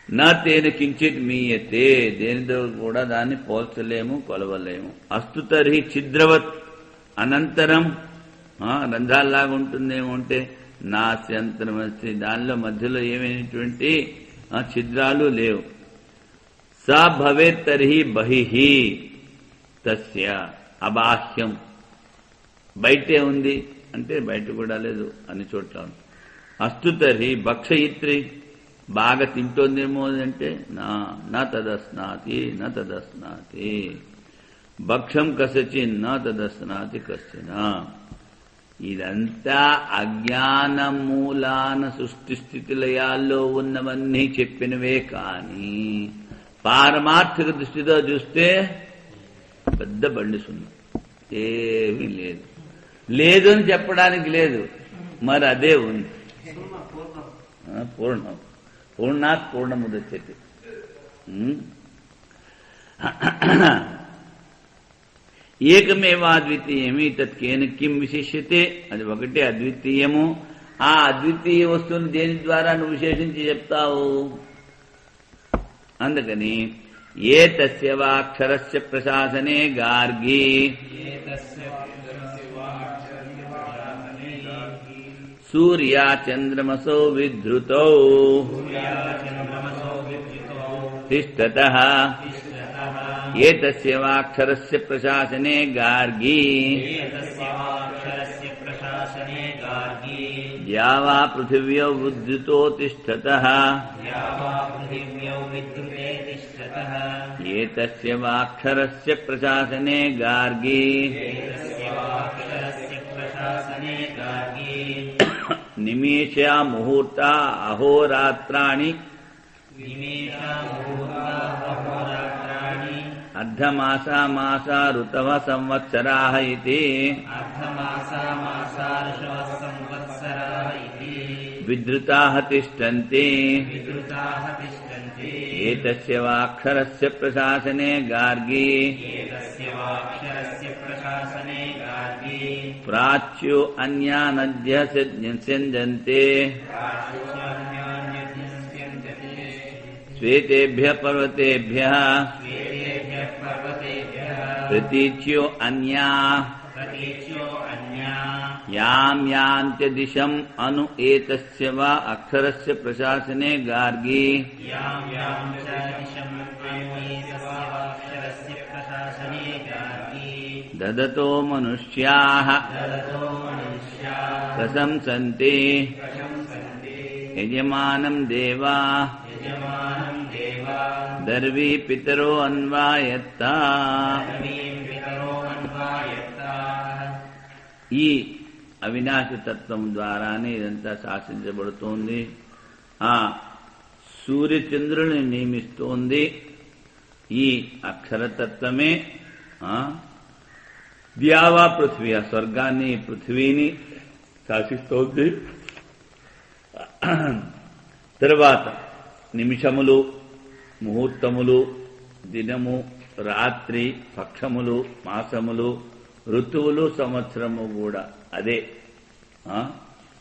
నా తేన కించిత్ మీయతే, దేనితో కూడా దాన్ని పోల్చలేము, కొలవలేము. అస్తు తర్హి ఛిద్రవత్, అనంతరం రంధ్రాల్లాగా ఉంటుందేమో అంటే నాస్యంతరం అస్తి, దానిలో మధ్యలో ఏమైనటువంటి ఛిద్రాలు లేవు. సా భవేత్ తర్హి బహిః తస్య అబాహ్యం, బయటే ఉంది అంటే బయట కూడా లేదు, అన్ని చోట్ల ఉంది. అస్తు తర్హి భక్షయిత్రి, బాగా తింటోందేమో అంటే నా తదస్నాతి నా తదస్నాతి, భక్షం కసచిన్ నా తదస్నాతి కశ్చన. ఇదంతా అజ్ఞాన మూలాన సృష్టి స్థితి లయాల్లో ఉన్నవన్నీ చెప్పినవే. కానీ పారమార్థిక దృష్టితో చూస్తే పెద్ద బండి సున్నా, ఏమీ లేదు. లేదు అని చెప్పడానికి లేదు, మరి అదే ఉంది. పూర్ణం పూర్ణాత్ పూర్ణముదచ్యతే. ఏకమేవాద్వితీయమి తత్కేన కిం విశిష్యతే, అది ఒకటే అద్వితీయము. ఆ అద్వితీయ వస్తువుని దేని ద్వారా నువ్వు విశేషించి చెప్తావు? అందుకని ఏ తస్య వాక్షరస్య ప్రశాసనే గార్గి సూర్యా చంద్రమసో విధృతౌ తిష్టతః ఏతస్య వాక్షరస్య ప్రశాసనే గార్గి యావా పృథివ్యౌ విద్యుతో తిష్టతః ఏతస్య వాక్షరస్య ప్రశాసనే గార్గి నిమేషా ముహూర్త అహోరాత్రాణి అర్ధమాసా మాసా ఋతవ సంవత్సరాః ఇతి విధృతాః తిష్టంతి ఏతస్య వాక్షరస్య ప్రశాసనే గార్గి ప్రాచ్యో అన్యానద్య స్యంజంతే శ్వేతేభ్యః పర్వతేభ్యః ప్రతీచ్యో అన్యా యాం యాంత్యదిశం అను ఏతస్య వా అక్షరస్య ప్రశాసనే గార్గి దదతో మనుష్యాః ప్రశంసంతే యజమానం దేవా దర్వీ పితరో అన్వాయత్త. ఈ అవినాశి తత్వం ద్వారానే ఇదంతా శాసించబడుతోంది. ఆ సూర్యచంద్రుని నియమిస్తోంది ఈ అక్షరతత్వమే. ద్యావా పృథ్వీ, ఆ స్వర్గాన్ని పృథ్వీని శాసిస్తోంది. తరువాత నిమిషములు, ముహూర్తములు, దినము, రాత్రి, పక్షములు, మాసములు, ఋతువులు, సంవత్సరము కూడా అదే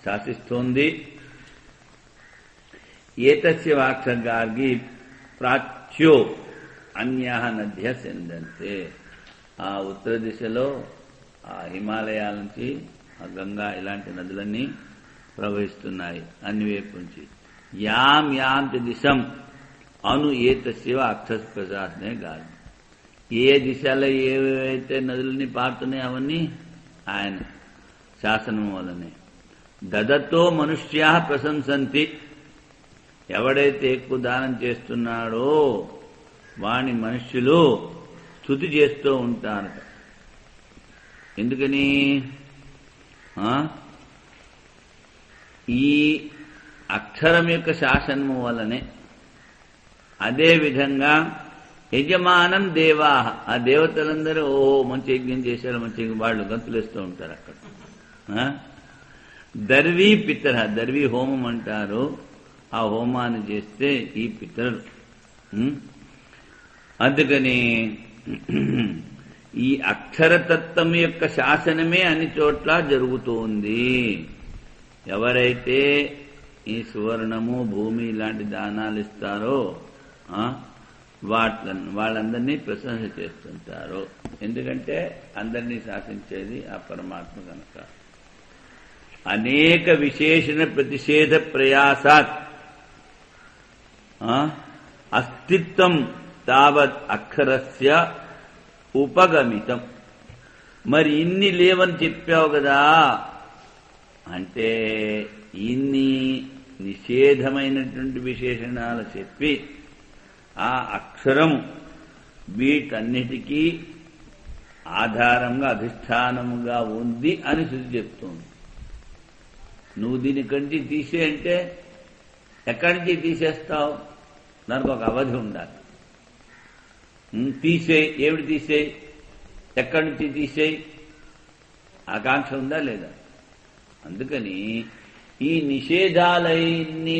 శాసిస్తోంది. ఏతస్య వాక్షగార్గి ప్రాచ్యో అన్యాహ నద్య సిందంతే. ఆ ఉత్తర దిశలో ఆ హిమాలయాల నుంచి ఆ గంగా ఇలాంటి నదులన్నీ ప్రవహిస్తున్నాయి అన్ని వైపు నుంచి. యాం యాంతి దిశం అను ఏతస్య అక్షర ప్రశాసనే గాలి. ఏ దిశలో ఏవైతే నదులని పారుతున్నాయి అవన్నీ ఆయన శాసనం వల్లనే. దదతో మనుష్యా ప్రశంసంతి. ఎవడైతే ఎక్కువ దానం చేస్తున్నాడో వాని మనుష్యులు స్తుతి చేస్తూ ఉంటారట. ఎందుకని? ఈ అక్షరం యొక్క శాసనము వల్లనే. అదేవిధంగా యజమానం దేవా, ఆ దేవతలందరూ మంచి యజ్ఞం చేశారు, మంచి వాళ్ళు గంతులేస్తూ ఉంటారు అక్కడ. దర్వీ పితర, దర్వీ హోమం అంటారు. ఆ హోమాన్ని చేస్తే ఈ పితరులు. అందుకని ఈ అక్షరతత్వం యొక్క శాసనమే అన్ని చోట్ల జరుగుతోంది. ఎవరైతే ఈ సువర్ణము, భూమి ఇలాంటి దానాలు ఇస్తారో వాళ్ళందరినీ ప్రశంస చేస్తుంటారు. ఎందుకంటే అందరినీ శాసించేది ఆ పరమాత్మ కనుక. అనేక విశేషణ ప్రతిషేధ ప్రయాసాత్ అస్తిత్వం తావత్ అక్షరస్య ఉపగమితం. మరి ఇన్ని లేవని చెప్పావు కదా అంటే ఇన్ని నిషేధమైనటువంటి విశేషణాలు చెప్పి ఆ అక్షరం వీటన్నిటికీ ఆధారంగా అధిష్టానముగా ఉంది అని శృతి చెప్తుంది. నువ్వు దీని కంచి తీసే అంటే ఎక్కడి నుంచి తీసేస్తావు? దానికి ఒక అవధి ఉండాలి. తీసేయి, ఏమిటి తీసేయి, ఎక్కడి నుంచి తీసేయి, ఆకాంక్ష ఉందా లేదా? అందుకని ఈ నిషేధాలన్నీ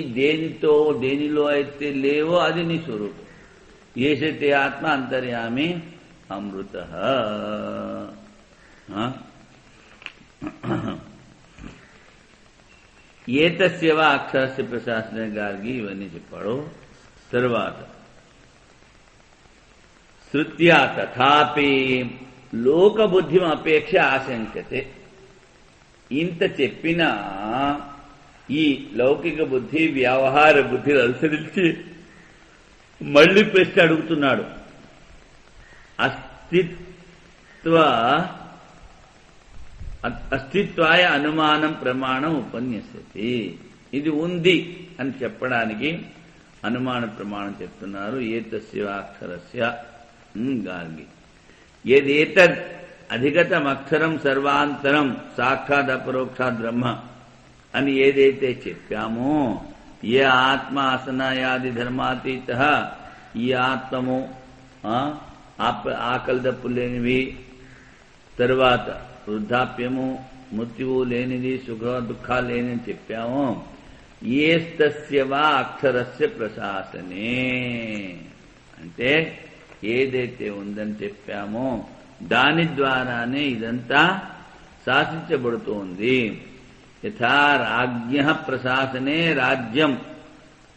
దేనిలో అయితే లేవో అది నీ స్వరూపం. ఏషతే ఆత్మ అంతర్యామి అమృత. ఏతస్యవ అక్షరస్య ప్రశాసన గారికి ఇవన్నీ చెప్పాడు. తరువాత శృత్యా తథాపి లోకబుద్ధిం అపేక్ష ఆశంకతే. ఇంత చెప్పినా ఈ లౌకిక బుద్ధి, వ్యవహార బుద్ధిని అనుసరించి మళ్లీ ప్రశ్న అడుగుతున్నాడు. అస్తిత్వాయ అనుమానం ప్రమాణం ఉపన్యసతి. ఇది ఉంది అని చెప్పడానికి అనుమాన ప్రమాణం చెప్తున్నారు. ఏతస్య అక్షరస్య గార్గి ఏదేతద్ అధిగతమక్షరం సర్వాంతరం సాక్షాత్ అపరోక్షాత్ బ్రహ్మ అని ఏదైతే చెప్పామో, ఏ ఆత్మ అసనాయాది ధర్మాతీత, ఈ ఆత్మము ఆకలి దప్పు లేనివి, తరువాత వృద్ధాప్యము మృత్యువు లేనిది, సుఖ దుఃఖాలు లేని చెప్పామో, ఏస్తస్య వా అక్షరస్య ప్రశాసనే అంటే ఏదైతే ఉందని చెప్పామో దాని ద్వారానే ఇదంతా శాసించబడుతోంది. యథా రాజ్ఞ ప్రశాసనే రాజ్యం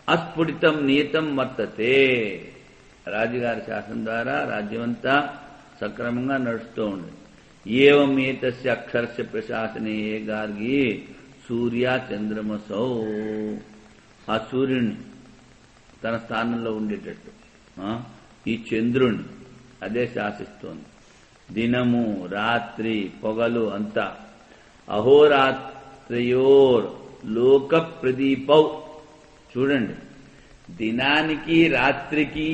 అస్ఫుటితం నియతం వర్తతే. రాజుగారి శాసనం ద్వారా రాజ్యమంతా సక్రమంగా నడుస్తూ ఉంది. ఏవం ఏతస్య అక్షరస్య ప్రశాసనే ఏ గార్గి సూర్య చంద్రమసౌ. ఆ సూర్యుని తన స్థానంలో ఉండేటట్టు ఈ చంద్రుని అదే శాసిస్తోంది. దినము, రాత్రి, పొగలు అంతా. అహోరాత్రయోర్ లోక ప్రదీపౌ. చూడండి, దినానికి రాత్రికి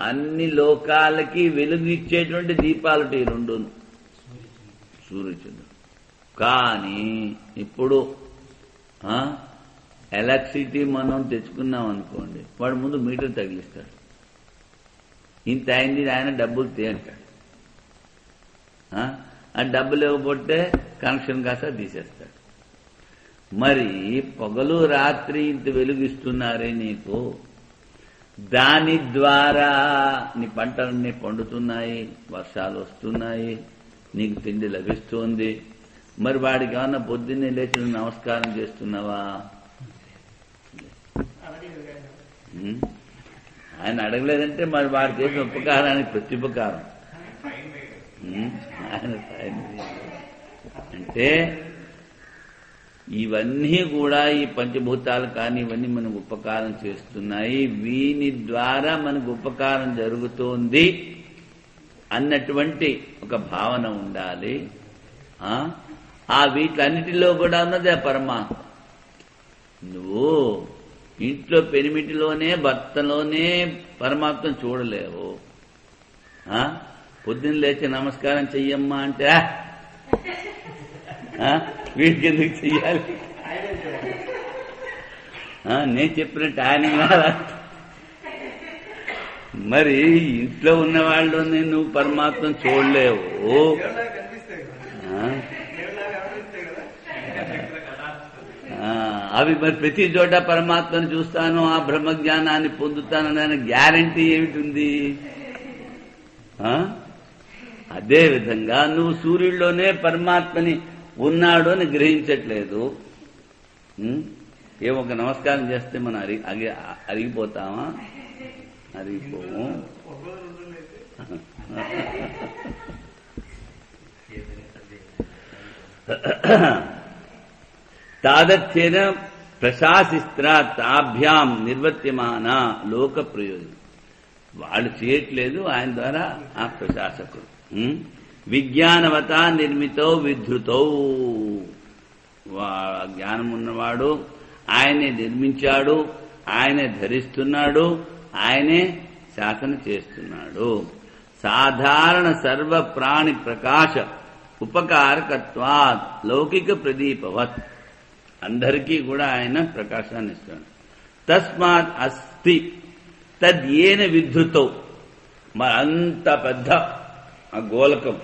అన్ని లోకాలకి వెలుగిచ్చేటువంటి దీపాలు ఈ రెండు సూర్యచంద్రుడు. కానీ ఇప్పుడు ఎలక్ట్రిసిటీ మనం తెచ్చుకున్నాం అనుకోండి, వాడు ముందు మీటర్ తగిలిస్తాడు, ఇంత అయింది ఆయన డబ్బులు అంటాడు. ఆ డబ్బులు ఇవ్వకపోతే కనెక్షన్ కాస్త తీసేస్తాడు. మరి పగలు రాత్రి ఇంత వెలుగిస్తున్నారే నీకు, దాని ద్వారా నీ పంటలన్నీ పండుతున్నాయి, వర్షాలు వస్తున్నాయి, నీకు తిండి లభిస్తోంది. మరి వాడికి ఏమన్నా పొద్దున్నే లేచి నమస్కారం చేస్తున్నావా? ఆయన అడగలేదంటే మరి వాడు చేసిన ఉపకారానికి ప్రత్యుపకారం. ఆయన అంటే ఇవన్నీ కూడా ఈ పంచభూతాలు కానీ ఇవన్నీ మనకు ఉపకారం చేస్తున్నాయి, వీని ద్వారా మనకు ఉపకారం జరుగుతోంది అన్నటువంటి ఒక భావన ఉండాలి. ఆ వీటన్నిటిలో కూడా ఉన్నది ఆ పరమాత్మ. నువ్వు ఇంట్లో పెనిమిటిలోనే భర్తలోనే పరమాత్మను చూడలేవు. పొద్దున్న లేచి నమస్కారం చెయ్యమ్మా అంటే వీడికి ఎందుకు చెయ్యాలి? నేను చెప్పినట్టు ఆయన మరి ఇంట్లో ఉన్న వాళ్ళని నువ్వు పరమాత్మను చూడలేవు. అవి మరి ప్రతి చోట పరమాత్మను చూస్తాను, ఆ బ్రహ్మజ్ఞానాన్ని పొందుతానని గ్యారంటీ ఏమిటి? అదేవిధంగా నువ్వు సూర్యుడిలోనే పరమాత్మని ఉన్నాడు అని గ్రహించట్లేదు. ఒక నమస్కారం చేస్తే మనం అరిగిపోతామా? అరిగిపోము. తాదత్యేన ప్రశాసిస్త్రా తాభ్యాం నిర్వర్త్యమాన లోక ప్రయోజనం. వాళ్ళు చేయట్లేదు, ఆయన ద్వారా ఆ ప్రశాసకుడు. విజ్ఞానవత నిర్మితో విధృతో, జ్ఞానం ఉన్నవాడు ఆయనే నిర్మించాడు, ఆయనే ధరిస్తున్నాడు, ఆయనే శాసన చేస్తున్నాడు. సాధారణ సర్వ ప్రాణి ప్రకాశ ఉపకారకత్వాత్ లౌకిక ప్రదీపవత్, అందరికీ కూడా ఆయన ప్రకాశాన్ని ఇస్తాడు. తస్మాత్ అస్తి తద్యేన విధృతో, మరి అంత పెద్ద ఆ గోళకం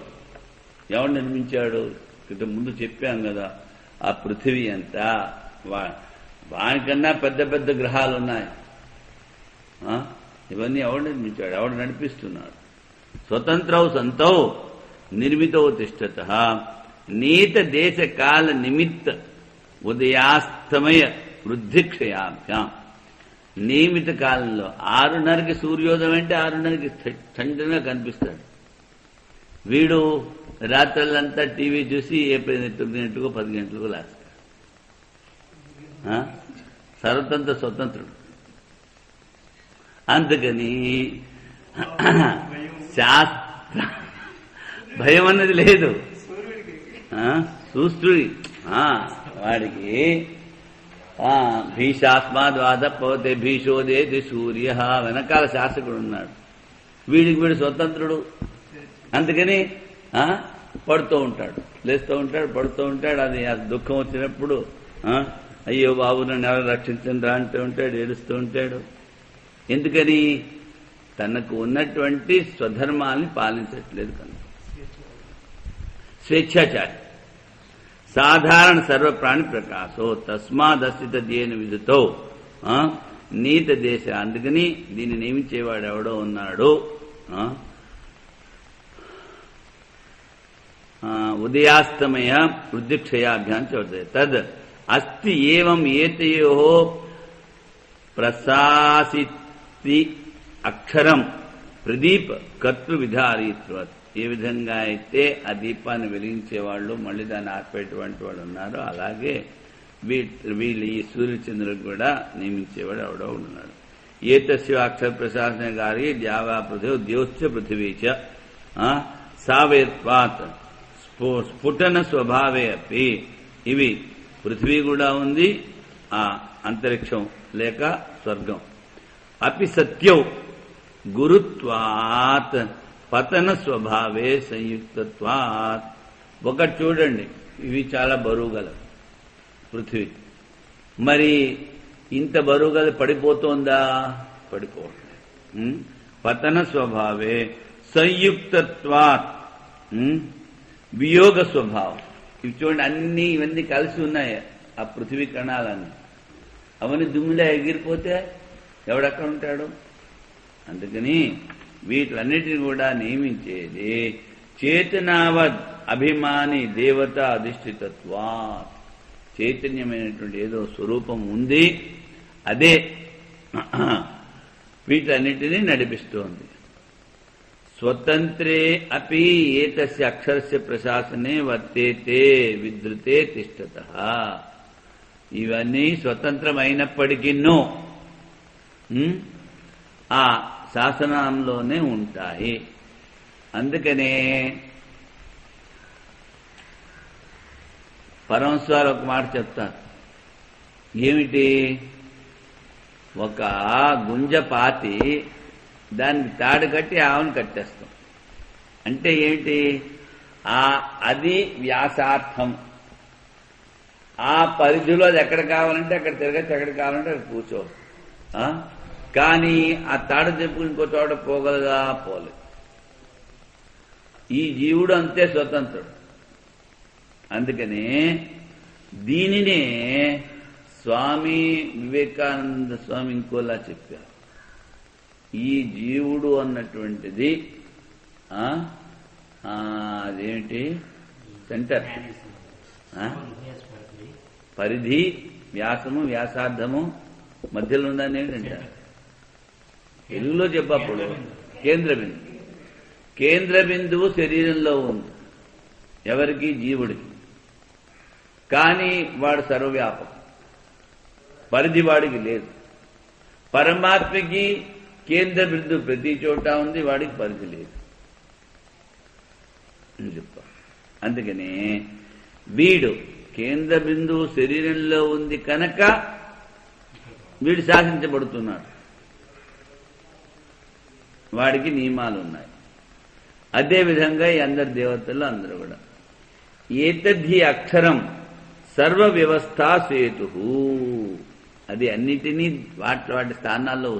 ఎవరు నిర్మించాడు? క్రితం ముందు చెప్పాం కదా, ఆ పృథివీ అంతా వానికన్నా పెద్ద పెద్ద గ్రహాలు ఉన్నాయి. ఇవన్నీ ఎవడు నిర్మించాడు? ఎవడు నడిపిస్తున్నాడు? స్వతంత్రౌ సంతౌ నిర్మితో తిష్టత నీత దేశ కాల నిమిత్త ఉదయాస్తమయ వృద్ధిక్షయాభ్యాం. నియమిత కాలంలో 6:30కి సూర్యోదయం అంటే 6:30కి ఠండగా కనిపిస్తాడు. వీడు రాత్రులంతా టీవీ చూసి 9 గంటలకు 10 గంటలకు లేస్తాడు. సర్వతంత్ర స్వతంత్రుడు. అందుకని శాస్త్ర భయం అన్నది లేదు. సూస్త్రుడి వాడికి భీషాస్మాద్వాద పోతే భీషోదేది సూర్య వెనకాల శాసకుడు ఉన్నాడు. వీడికి వీడు స్వతంత్రుడు. అందుకని పడుతూ ఉంటాడు, లేస్తూ ఉంటాడు, పడుతూ ఉంటాడు. అది దుఃఖం వచ్చినప్పుడు అయ్యో బాబు నన్ను ఎవరు రక్షించండి రా అంటూ ఉంటాడు, ఏడుస్తూ ఉంటాడు. ఎందుకని? తనకు ఉన్నటువంటి స్వధర్మాన్ని పాలించట్లేదు కనుక. స్వేచ్ఛాచారి సాధారణ సర్వప్రాణి ప్రకాశో తస్మాదస్థిత దేన విధుతో నీత దేశ. అందుకని దీన్ని నియమించేవాడు ఎవడో ఉన్నాడు. ఉదయాస్తమయ వృద్ధిక్షయాభ్యాం చోదయ తద్ అస్తి ఏవం ఏతయో ప్రశాసితి అక్షరం ప్రదీప్ కర్తృవిధారీత్వత్. ఏ విధంగా అయితే ఆ దీపాన్ని వెలిగించేవాళ్ళు మళ్ళీ దాన్ని ఆర్పేటువంటి వాళ్ళు ఉన్నారో అలాగే వీళ్ళు ఈ సూర్యచంద్రులకు కూడా నియమించేవాడు ఎవడో ఉన్నాడు. ఏతస్య అక్షర ప్రశాసన గారి ద్యావా పృథివీ ద్యోశ్చ పృథివీచ సావేత్వాత్ స్ఫుటన స్వభావే అపి. ఇవి పృథివీ కూడా ఉంది, ఆ అంతరిక్షం లేక స్వర్గం. అపి సత్యౌ గురుత్వాత్ పతన స్వభావే సంయుక్తత్వాత్. ఒకటి చూడండి, ఇవి చాలా బరువు గల పృథివీ. మరి ఇంత బరువు గల పడిపోతోందా? పడిపోవట్లేదు. పతన స్వభావే సంయుక్తత్వాత్ వియోగ స్వభావం. ఇవి చూడండి, ఇవన్నీ కలిసి ఉన్నాయి. ఆ పృథివీ కణాలన్నీ అవన్నీ దుమ్ములా ఎగిరిపోతే ఎవడెక్కడ ఉంటాడు? అందుకని వీటిలన్నిటిని కూడా నియమించేది చేతనావద్ అభిమాని దేవత అధిష్ఠితత్వా. చైతన్యమైనటువంటి ఏదో స్వరూపం ఉంది, అదే వీటన్నిటినీ నడిపిస్తోంది. స్వతంత్రే అపి ఏతస్య అక్షరస్య ప్రశాసనే వర్తేతే విద్రుతే తిష్టతః. ఇవన్నీ స్వతంత్రమైనప్పటికీనూ ఆ శాసనంలోనే ఉంటాయి. అందుకనే పరమస్వారు ఒక మాట చెప్తారు. ఏమిటి? ఒక గుంజ పాతి దానికి తాడు కట్టి ఆవును కట్టేస్తాం. అంటే ఏమిటి? అది వ్యాసార్థం. ఆ పరిధిలో అది ఎక్కడ కావాలంటే అక్కడ తిరగచ్చు, ఎక్కడ కావాలంటే అక్కడ కూర్చోవచ్చు. కానీ ఆ తాడు చెప్పుకుని ఇంకో చోట పోగలగా? పోలేదు. ఈ జీవుడు అంతే స్వతంత్రుడు. అందుకనే దీనినే స్వామి వివేకానంద స్వామి ఇంకోలా చెప్పారు. ఈ జీవుడు అన్నటువంటిది అదేమిటి? సెంటర్, పరిధి, వ్యాసము, వ్యాసార్థము, మధ్యలో ఉందని ఏంటంటారు? తెలుగులో చెప్పప్పుడు కేంద్ర బిందువు. కేంద్ర బిందువు శరీరంలో ఉంది ఎవరికి? జీవుడికి. కానీ వాడు సర్వవ్యాపకం, పరిధి వాడికి లేదు. పరమాత్మకి కేంద్ర బిందువు ప్రతి చోట ఉంది, వాడికి పరిధి లేదు అని చెప్పారు. అందుకనే వీడు కేంద్ర బిందువు శరీరంలో ఉంది కనుక వీడు శాసించబడుతున్నాడు. వాడికి నియమాలు ఉన్నాయి. అదేవిధంగా ఈ అందరి దేవతలు అందరూ కూడా ఏతద్ధి అక్షరం సర్వ వ్యవస్థా సేతు. అది అన్నిటినీ వాటి స్థానాల్లో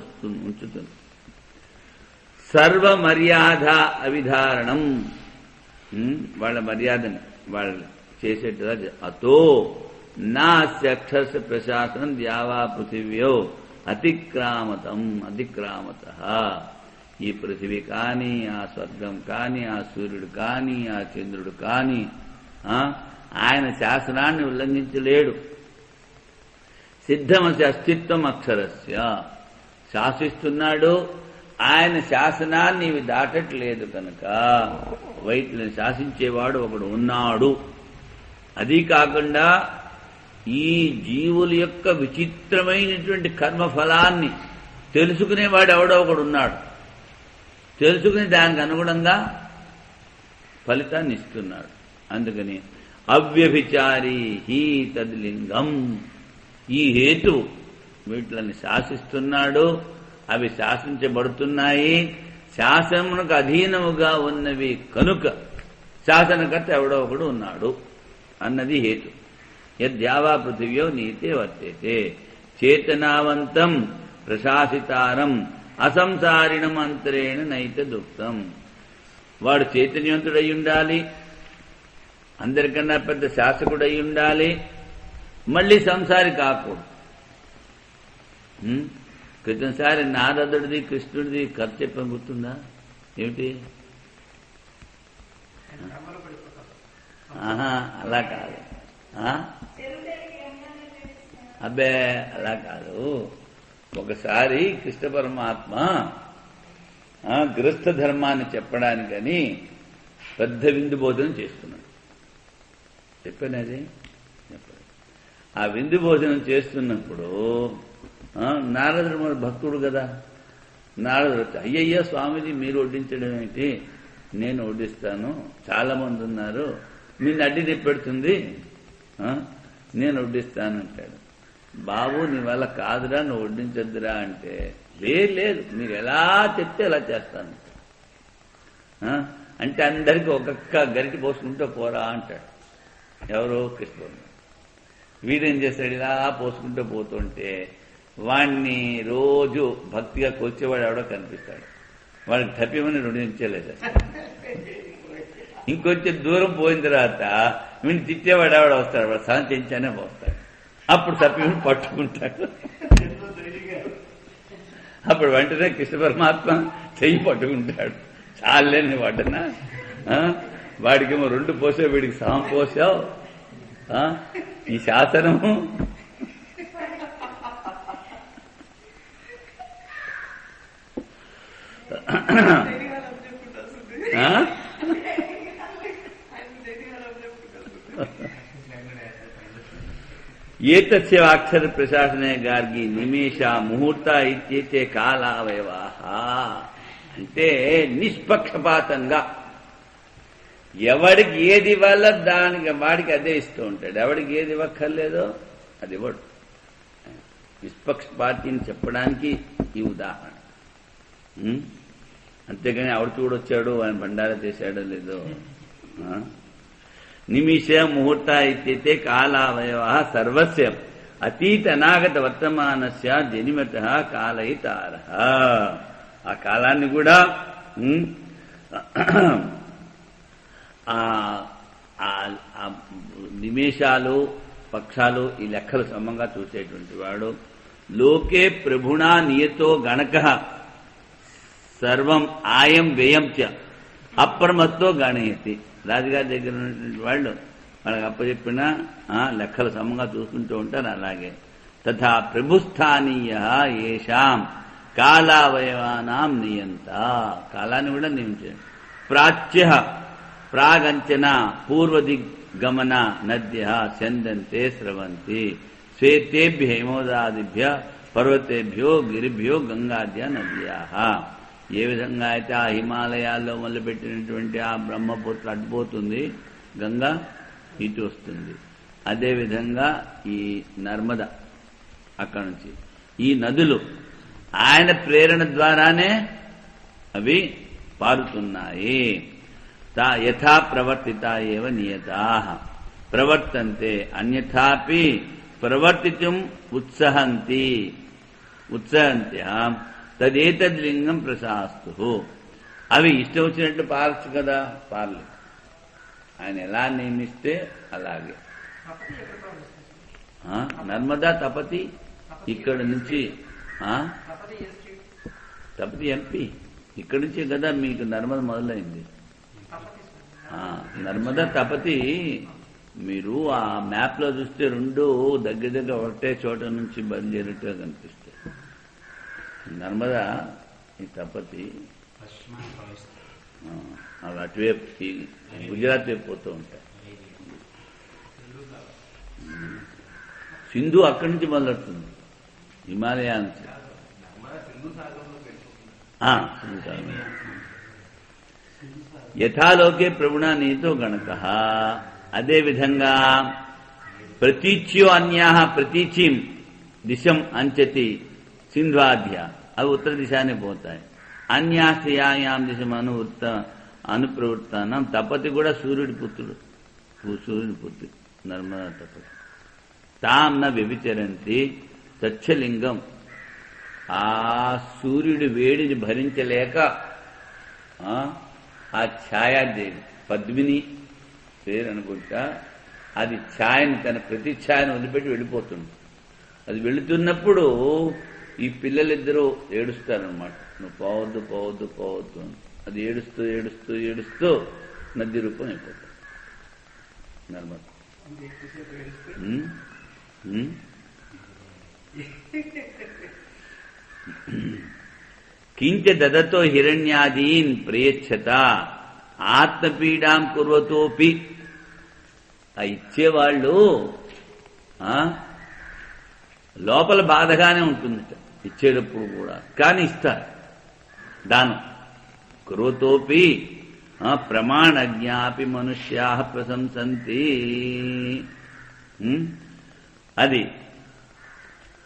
ఉంచుతుంది. సర్వ మర్యాద అవిధారణం, వాళ్ళ మర్యాదని వాళ్ళు చేసేట్టుగా. అతో నాస్య అక్షరస్య ప్రశాసనం ద్యావా పృథివ్యో అతిక్రామతః. ఈ పృథివీ కానీ, ఆ స్వర్గం కానీ, ఆ సూర్యుడు కానీ, ఆ చంద్రుడు కానీ ఆయన శాసనాన్ని ఉల్లంఘించలేడు. సిద్ధమసి అస్తిత్వం అక్షరస్య. శాసిస్తున్నాడు, ఆయన శాసనాన్ని ఇవి దాటట్లేదు కనుక వీటిని శాసించేవాడు ఒకడు ఉన్నాడు. అది కాకుండా ఈ జీవుల యొక్క విచిత్రమైనటువంటి కర్మఫలాన్ని తెలుసుకునేవాడు ఎవడో ఒకడు ఉన్నాడు. తెలుసుకుని దానికి అనుగుణంగా ఫలితాన్ని ఇస్తున్నాడు. అందుకని అవ్యభిచారీ హీ తద్లింగం. ఈ హేతు వీటిని శాసిస్తున్నాడు, అవి శాసించబడుతున్నాయి. శాసనమునకు అధీనముగా ఉన్నవి కనుక శాసనకర్త ఎవడో ఒకడు ఉన్నాడు అన్నది హేతు. యద్యావా పృథివ్యో నీతే వర్తేతే చేతనావంతం ప్రశాసితారం అసంసారిణం అంతరేణ నైత దుఃఖం. వాడు చైతన్యవంతుడై ఉండాలి, అందరికన్నా పెద్ద శాసకుడై ఉండాలి, మళ్ళీ సంసారి కాకూడదు. క్రితంసారి నారదుడిది కృష్ణుడిది కథ చెప్పాం, గుర్తుందా? ఏమిటి? అలా కాదు, అబ్బే అలా కాదు. ఒకసారి కృష్ణ పరమాత్మ గృహస్థ ధర్మాన్ని చెప్పడానికని పెద్ద విందు భోజనం చేస్తున్నాడు. చెప్పానది చెప్పాడు. ఆ విందు భోజనం చేస్తున్నప్పుడు నారదుడు మన భక్తుడు కదా. నారదుడు వచ్చి, అయ్యయ్యా స్వామిజీ మీరు వడ్డించడం ఏంటి, నేను వడ్డిస్తాను, చాలా మంది ఉన్నారు, నిన్ను అడ్డి తెప్పెడుతుంది, నేను వడ్డిస్తాను అంటాడు. బాబు నీ వల్ల కాదురా, నువ్వు వడ్డించొద్దురా అంటే, లేదు మీరు ఎలా చెప్తే ఎలా చేస్తాను అంటే అందరికీ ఒక్కొక్క గరిటి పోసుకుంటూ పోరా అంటాడు. ఎవరో కృష్ణుడు. వీడేం చేస్తాడు, ఇలా పోసుకుంటూ పోతుంటే వాణ్ణి రోజు భక్తిగా కొచ్చేవాడు ఎవడో కనిపిస్తాడు. వాడికి తప్పిమని రుణించలేదు. ఇంకొంచెం దూరం పోయిన తర్వాత వీడిని తిట్టేవాడు ఎవడ వస్తాడు, వాడు సహనం చేయించానే పోస్తాడు. అప్పుడు తప్పిమని పట్టుకుంటాడు. అప్పుడు వెంటనే కృష్ణ పరమాత్మ చెయ్యి పట్టుకుంటాడు. చాలేని వాడనా, వాడికేమో 2 పోసావు, వీడికి సహం పోసావు. ఈ శాసనము ఏతస్య అక్షర ప్రశాసనే గార్గి నిమేష ముహూర్త ఇత్యేతే కాలావయవాః. అంటే నిష్పక్షపాతంగా ఎవడికి ఏది ఇవ్వాలో దానికి వాడికి అదే ఇస్తూ ఉంటాడు. ఎవడికి ఏది ఇవ్వక్కర్లేదో అది ఇవ్వడు. నిష్పక్షపాతిని చెప్పడానికి ఈ ఉదాహరణ. అంతేగాని ఆవిడ చూడొచ్చాడు ఆయన బండారా చేశాడో లేదో. నిమిష ముహూర్త ఇత్యతే కాలావయవ సర్వస్య అతీత అనాగత వర్తమానస్య జనిమత కాలయితార. ఆ కాలాన్ని కూడా నిమేషాలు పక్షాలు ఈ లెక్కలు సమంగా చూసేటువంటి వాడు. లోకే ప్రభుణా నియతో గణక సర్వం ఆయం వ్యయం చ అప్రమత్తో గణయతి. రాజుగారి దగ్గర ఉన్నటువంటి వాళ్ళు వాళ్ళకి అప్పచెప్పిన లెక్కలు సమంగా చూసుకుంటూ ఉంటారు. అలాగే తథా ప్రభుస్థానీయ ఏషాం కాలావయవానాం నియంత. కాలాన్ని కూడా నియమించారు. ప్రాచ్య ప్రాగంచన పూర్వదిగమన నద్య చందంతే స్రవంతి శ్వేతేభ్య హిమోదాదిభ్య పర్వతేభ్యో గిరిభ్యో గంగాద్య నద్యా. ఏ విధంగా అయితే ఆ హిమాలయాల్లో మొదలుపెట్టినటువంటి ఆ బ్రహ్మపుత్ర అడ్డుపోతుంది, గంగా ఇటు వస్తుంది. అదేవిధంగా ఈ నర్మద అక్కడి నుంచి ఈ నదులు ఆయన ప్రేరణ ద్వారానే అవి పారుతున్నాయి. యథా ప్రవర్తిత ఏవ నియతాః ప్రవర్తంతే అన్యథాపి ప్రవర్తితుం ఉత్సహంత్యః తదేతద్లింగం ప్రశాస్తు. అవి ఇష్టం వచ్చినట్టు పారచ్చు కదా, పారలేదు. ఆయన ఎలా నియమిస్తే అలాగే. నర్మదా తపతి ఇక్కడ నుంచి తపతి ఎంపీ ఇక్కడి నుంచే కదా మీకు నర్మద మొదలైంది. నర్మదా తపతి మీరు ఆ మ్యాప్ లో చూస్తే 2 దగ్గర దగ్గర ఒకటే చోట నుంచి బయలుదేరినట్టుగా కనిపిస్తాయి. నర్మదా ఈ తపతి అవి అటువైపు గుజరాత్ వైపు పోతూ ఉంటాయి. సింధు అక్కడి నుంచి మొదలవుతుంది, హిమాలయా నుంచి. యథాలోకే ప్రభుణా నీతో గణక. అదేవిధంగా ప్రతీచ్యో అన్యా ప్రతీచిం దిశం అంచతి సింధ్వాధ్య. అవి ఉత్తర దిశానే పోతాయి. అన్యాస్యాయాం దిశం అనుప్రవృత్తానం. తపతి కూడా సూర్యుడి పుత్రుడు, నర్మదా తపతి. తాం న వ్యభిచరంతి సత్యలింగం. ఆ సూర్యుడి వేడిని భరించలేక ఆ ఛాయాదేవి పద్మిని పేరు అనుకుంటా, అది ఛాయని తన ప్రతి ఛాయను వదిలిపెట్టి వెళ్ళిపోతుంది. అది వెళుతున్నప్పుడు ఈ పిల్లలిద్దరూ ఏడుస్తారనమాట, నువ్వు పోవద్దు పోవద్దు పోవద్దు అని. అది ఏడుస్తూ ఏడుస్తూ ఏడుస్తూ నది రూపం అయిపోతుంది నర్మద. కించ దదతో హిరణ్యాదీన్ ప్రయచ్చత ఆత్మపీడాం కుర్వతోపి. ఆ ఇచ్చేవాళ్ళు లోపల బాధగానే ఉంటుంది ఇచ్చేటప్పుడు కూడా, కానీ ఇస్తారు దానం. కుర్వతోపి ప్రమాణజ్ఞాపి మనుష్యా ప్రశంసంతి. అది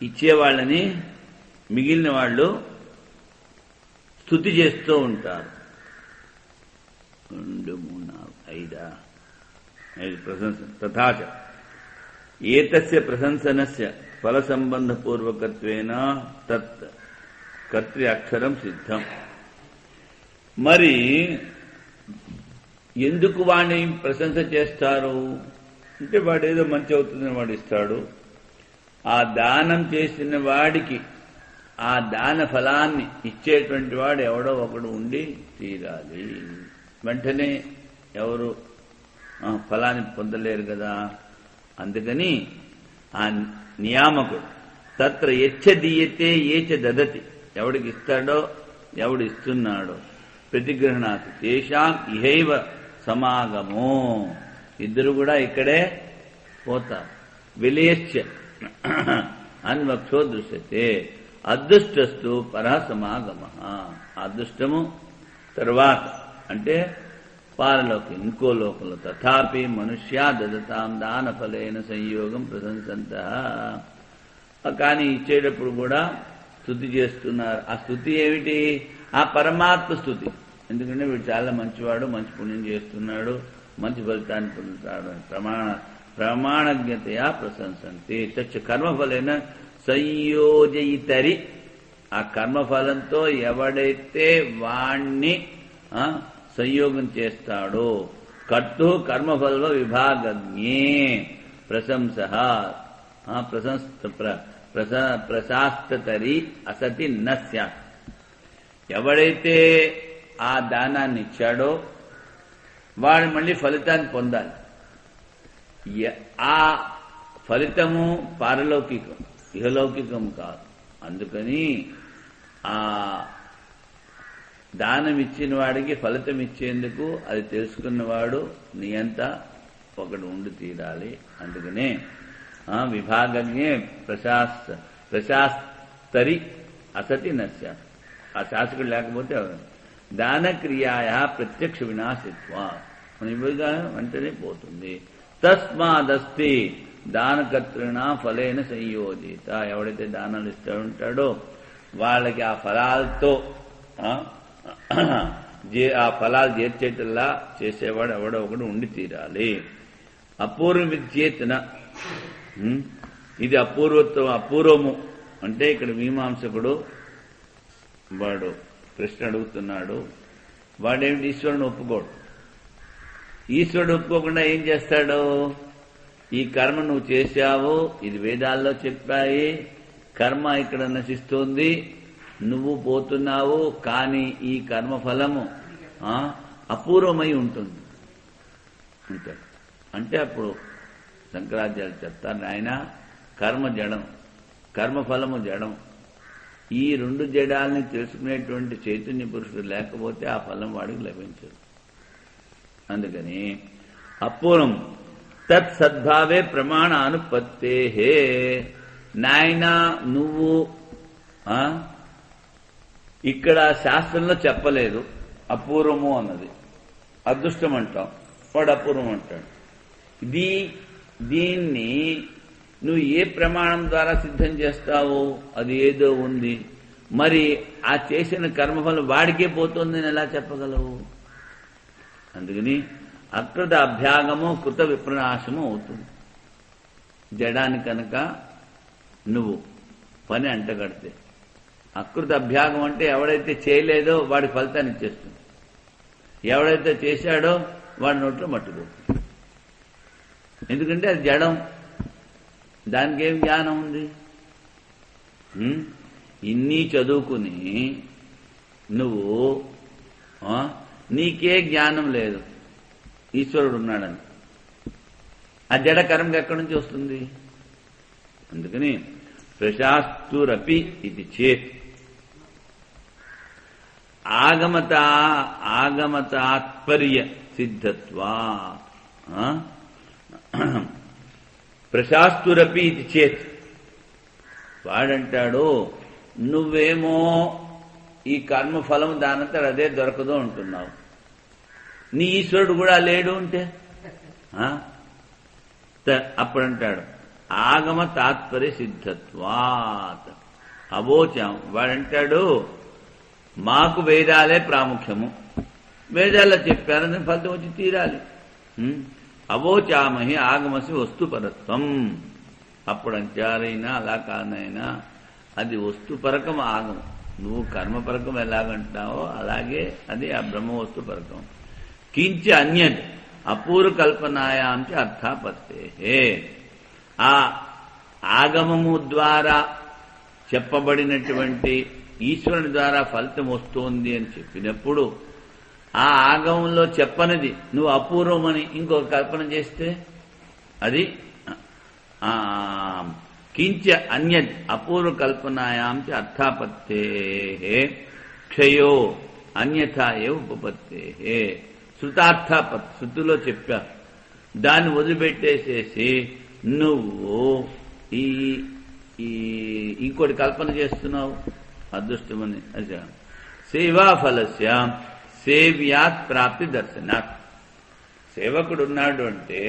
ఇచ్చేవాళ్ళని మిగిలిన వాళ్ళు స్తుతి చేస్తూ ఉంటారు. 2, 3, 4, 5 ప్రశంస. తథాచ ఏతస్య ప్రశంసనస్య ఫల సంబంధపూర్వకత్వేన తత్ కర్తృ అక్షరం సిద్ధం. మరి ఎందుకు వాడిని ప్రశంస చేస్తారు అంటే వాడేదో మంచి అవుతుందని వాడు ఇస్తాడు. ఆ దానం చేసిన వాడికి ఆ దాన ఫలాన్ని ఇచ్చేటువంటి వాడు ఎవడో ఒకడు ఉండి తీరాలి. వెంటనే ఎవరు ఫలాన్ని పొందలేరు కదా. అందుకని ఆ నియామకుడు తత్ర యచ్చ దీయతే ఏచ దదతి, ఎవడికి ఇస్తాడో ఎవడు ఇస్తున్నాడో ప్రతిగ్రహణాతి తేషాం ఇహైవ సమాగమో, ఇద్దరు కూడా ఇక్కడే పోతారు. విలేశ్చ అన్వక్షో దృశ్యతే అదృష్టస్తు పరః సమాగమ. అదృష్టము తర్వాత అంటే పారలోకి ఇంకో లోకంలో. తథాపి మనుష్యా దదతాం దాన ఫలైన సంయోగం ప్రశంసంత. కానీ ఇచ్చేటప్పుడు కూడా స్తుతి చేస్తున్నారు. ఆ స్తుతి ఏమిటి? ఆ పరమాత్మ స్తుతి. ఎందుకంటే వీడు చాలా మంచివాడు, మంచి పుణ్యం చేస్తున్నాడు, మంచి ఫలితాన్ని పొందుతాడు. ప్రమాణజ్ఞతయా ప్రశంసంతి. తచ్చ కర్మఫలైన సంయోజయితరి. ఆ కర్మఫలంతో ఎవడైతే వాణ్ణి సంయోగం చేస్తాడో కర్తు కర్మఫల విభాగజ్ఞే ప్రశంస ప్రశాస్తతరి అసతి న స్యాత్. ఎవడైతే ఆ దానాన్ని ఇచ్చాడో వాడు మళ్ళీ ఫలితాన్ని పొందాలి. ఆ ఫలితము పారలౌకికం, ఇహలౌకికం కాదు. అందుకని ఆ దానం ఇచ్చిన వాడికి ఫలితం ఇచ్చేందుకు అది తెలుసుకున్నవాడు నియంత ఒకడు ఉండి తీరాలి. అందుకనే విభాగజ్ఞే ప్రశాస్తరి అసతి నస్య. ఆ శాసకుడు లేకపోతే దానక్రియాయ ప్రత్యక్ష వినాశిత్వ ఇవ్వగా వెంటనే పోతుంది. తస్మాదస్తి దానకర్తృణ ఫలైన సంయోజిత. ఎవడైతే దానాలు ఇస్తూ ఉంటాడో వాళ్ళకి ఆ ఫలాలతో ఆ ఫలాలు చేర్చేటల్లా చేసేవాడు ఎవడో ఒకడు ఉండి తీరాలి. అపూర్వ విద్యేతన. ఇది అపూర్వము అంటే ఇక్కడ మీమాంసకుడు వాడు ప్రశ్న అడుగుతున్నాడు. వాడేమిటి? ఈశ్వరుని ఒప్పుకోడు. ఈశ్వరుడు ఒప్పుకోకుండా ఏం చేస్తాడు? ఈ కర్మ నువ్వు చేశావు, ఇది వేదాల్లో చెప్పాయి, కర్మ ఇక్కడ నశిస్తోంది, నువ్వు పోతున్నావు, కానీ ఈ కర్మఫలము అపూర్వమై ఉంటుంది అంటాడు. అంటే అప్పుడు శంకరాచార్యులు చెప్తారు, నాయన కర్మ జడం, కర్మఫలము జడం. ఈ రెండు జడాల్ని తెలుసుకునేటువంటి చైతన్య పురుషుడు లేకపోతే ఆ ఫలం వాడికి లభించదు. అందుకని అపూర్వం తత్ సద్భావే ప్రమాణ అనుపత్తే. నాయన నువ్వు ఇక్కడ శాస్త్రంలో చెప్పలేదు అపూర్వము అన్నది. అదృష్టం అంటాం, వాడు అపూర్వం అంటాడు. దీన్ని నువ్వు ఏ ప్రమాణం ద్వారా సిద్ధం చేస్తావు? అది ఏదో ఉంది. మరి ఆ చేసిన కర్మఫలం వాడికే పోతుందని ఎలా చెప్పగలవు? అందుకని అకృత అభ్యాగము కృత విప్రనాశము అవుతుంది. జడానికి కనుక నువ్వు పని అంటగడితే, అకృత అభ్యాగం అంటే ఎవడైతే చేయలేదో వాడి ఫలితాన్ని ఇచ్చేస్తుంది, ఎవడైతే చేశాడో వాడి నోట్లో మట్టుకోతుంది. ఎందుకంటే అది జడం, దానికి ఏం జ్ఞానం ఉంది? ఇన్ని చదువుకుని నువ్వు నీకే జ్ఞానం లేదు ఈశ్వరుడు ఉన్నాడని, ఆ జడ కర్మకి ఎక్కడి నుంచి వస్తుంది? అందుకని ప్రశాస్తురపి ఇది చేత్ ఆగమతాత్పర్య సిద్ధత్వా. ప్రశాస్తురపి ఇది చేత్. వాడంటాడు, నువ్వేమో ఈ కర్మఫలం దానంతా అదే దొరకదు అంటున్నావు, నీ ఈశ్వరుడు కూడా లేడు అంటే అప్పుడంటాడు ఆగమ తాత్పర్య సిద్ధత్వాత్. అవోచాం, వాడంటాడు మాకు వేదాలే ప్రాముఖ్యము, వేదాల్లో చెప్పారని ఫలితం వచ్చి తీరాలి. అవోచామహి ఆగమసి వస్తుపరత్వం. అప్పుడు అంచారైనా అలా కానైనా అది వస్తుపరకం ఆగమం. నువ్వు కర్మపరకం ఎలాగంటావో అలాగే అది ఆ బ్రహ్మ వస్తుపరకం. కించ అన్యత్ అపూర్వ కల్పనాయాంచ అర్థాపత్తే. ఆ ఆగమము ద్వారా చెప్పబడినటువంటి ఈశ్వరుని ద్వారా ఫలితం వస్తోంది అని చెప్పినప్పుడు ఆ ఆగమంలో చెప్పనిది నువ్వు అపూర్వమని ఇంకొక కల్పన చేస్తే అది కించ అన్యత్ అపూర్వ కల్పనాయాంచ అర్థాపత్తే క్షయో అన్యథా ఏవ ఉపపత్తే. శృతార్థాపత్, శృతిలో చెప్పారు, దాన్ని వదిలిపెట్టేసేసి నువ్వు ఈ ఇంకోటి కల్పన చేస్తున్నావు అదృష్టమని. అదే సేవాఫలస్య సేవ్యాత్ ప్రాప్తి దర్శనాత్. సేవకుడు ఉన్నాడు అంటే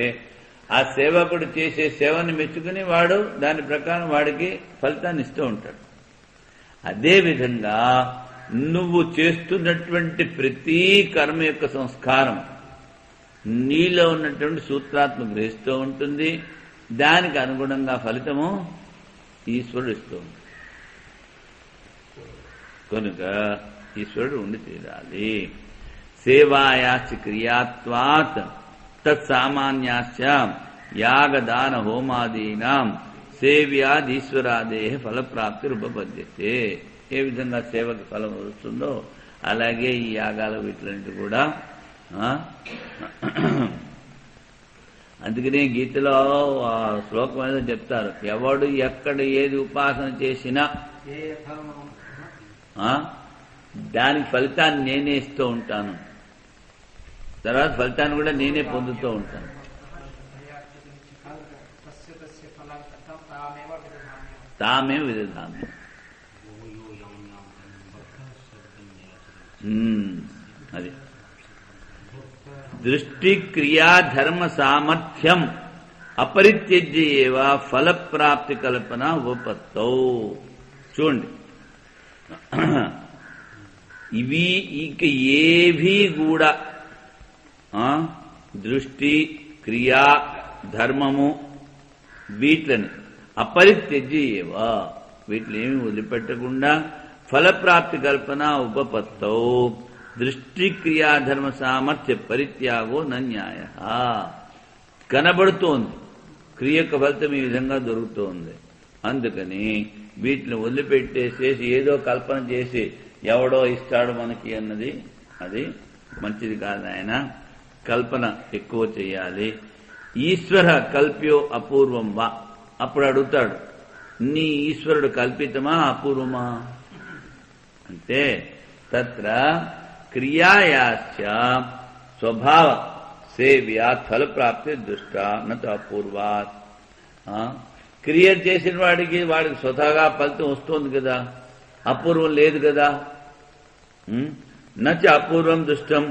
ఆ సేవకుడు చేసే సేవని మెచ్చుకుని వాడు దాని ప్రకారం వాడికి ఫలితాన్ని ఇస్తూ ఉంటాడు. అదేవిధంగా నువ్వు చేస్తున్నటువంటి ప్రతి కర్మ యొక్క సంస్కారం నీలో ఉన్నటువంటి సూత్రాత్మ గ్రహిస్తూ ఉంటుంది. దానికి అనుగుణంగా ఫలితము ఈశ్వరుడు ఇస్తూ ఉంటాడు. కనుక ఈశ్వరుడు ఉండి తీరాలి. సేవాయాశ్చ క్రియాత్వాత్ తత్సామాన్యాశ్చ యాగదాన హోమాదీనాం సేవ్యాదీశ్వరాదే ఫలప్రాప్తి ఉపపద్యతే. ఏ విధంగా సేవకి ఫలం వస్తుందో అలాగే ఈ యాగాల వీటిలంటే కూడా. అందుకనే గీతలో శ్లోకం ఏదో చెప్తారు, ఎవడు ఎక్కడ ఏది ఉపాసన చేసినా దానికి ఫలితాన్ని నేనే ఇస్తూ ఉంటాను, తర్వాత ఫలితాన్ని కూడా నేనే పొందుతూ ఉంటాను. తామే విదధామి. అది దృష్టి క్రియా ధర్మ సామర్థ్యం అపరిత్యజ్యేవ ఫలప్రాప్తి కల్పన ఉపపత్తౌ. చూడండి, ఇవి ఇక ఏవి కూడా దృష్టి క్రియా ధర్మము వీటిని అపరిత్యజ్యేవ వీటిని ఏమి వదిలిపెట్టకుండా ఫలప్రాప్తి కల్పన ఉపపత్తౌ దృష్టి క్రియా ధర్మ సామర్థ్య పరిత్యాగో నన్యాయ. కనబడుతోంది క్రియకు ఫలితం ఈ విధంగా దొరుకుతోంది, అందుకని వీటిని వదిలిపెట్టేసేసి ఏదో కల్పన చేసి ఎవడో ఇస్తాడు మనకి అన్నది అది మంచిది కాదు. ఆయన కల్పన ఎక్కువ చేయాలి. ఈశ్వర కల్ప్యో అపూర్వం వా. అప్పుడు అడుగుతాడు, నీ ఈశ్వరుడు కల్పితమా అపూర్వమా అంటే తత్ర క్రియాయాశ్చ స్వభావ సేవ్యాత్ ఫలప్రాప్తి దృష్టా నతు అపూర్వాత్. క్రియ చేసిన వాడికి స్వతహాగా ఫలితం వస్తోంది కదా, అపూర్వం లేదు కదా. నచ అపూర్వం దృష్టం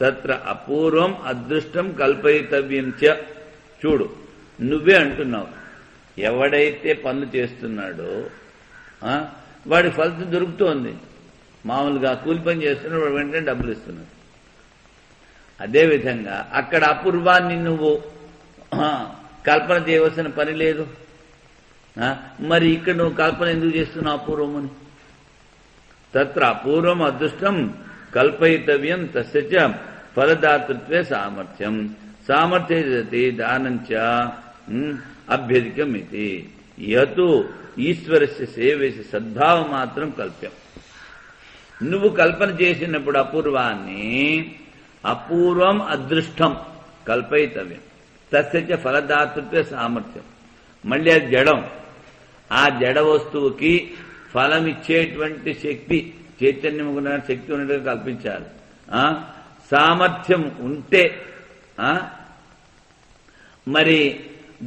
తత్ర అపూర్వం అదృష్టం కల్పయితవ్యం చ. చూడు, నువ్వే అంటున్నావు, ఎవడైతే పనులు చేస్తున్నాడో వాడి ఫలితం దొరుకుతోంది. మామూలుగా కూలి పని చేస్తున్నాడు, వాడు వెంటనే డబ్బులు ఇస్తున్నాడు. అదేవిధంగా అక్కడ అపూర్వాన్ని నువ్వు కల్పన చేయవలసిన పని లేదు. మరి ఇక్కడ నువ్వు కల్పన ఎందుకు చేస్తున్నావు అపూర్వమని? తత్ర అపూర్వం అదృష్టం కల్పయితవ్యం తస్య చ ఫలదాతృత్వే సామర్థ్యం సామర్థ్యతే దానంచ అభ్యధికం ఇది. యతు ఈశ్వరస్య సేవేసి సద్భావం మాత్రం కల్ప్యం. నువ్వు కల్పన చేసినప్పుడు అపూర్వాన్ని అపూర్వం అదృష్టం కల్పయితవ్యం తస్య చ ఫలదాతృత్వే సామర్థ్యం. మళ్ళీ అది జడం. ఆ జడ వస్తువుకి ఫలం ఇచ్చేటువంటి శక్తి, చైతన్యం ఉన్న శక్తి ఉన్నట్టుగా కల్పించాలి. సామర్థ్యం ఉంటే మరి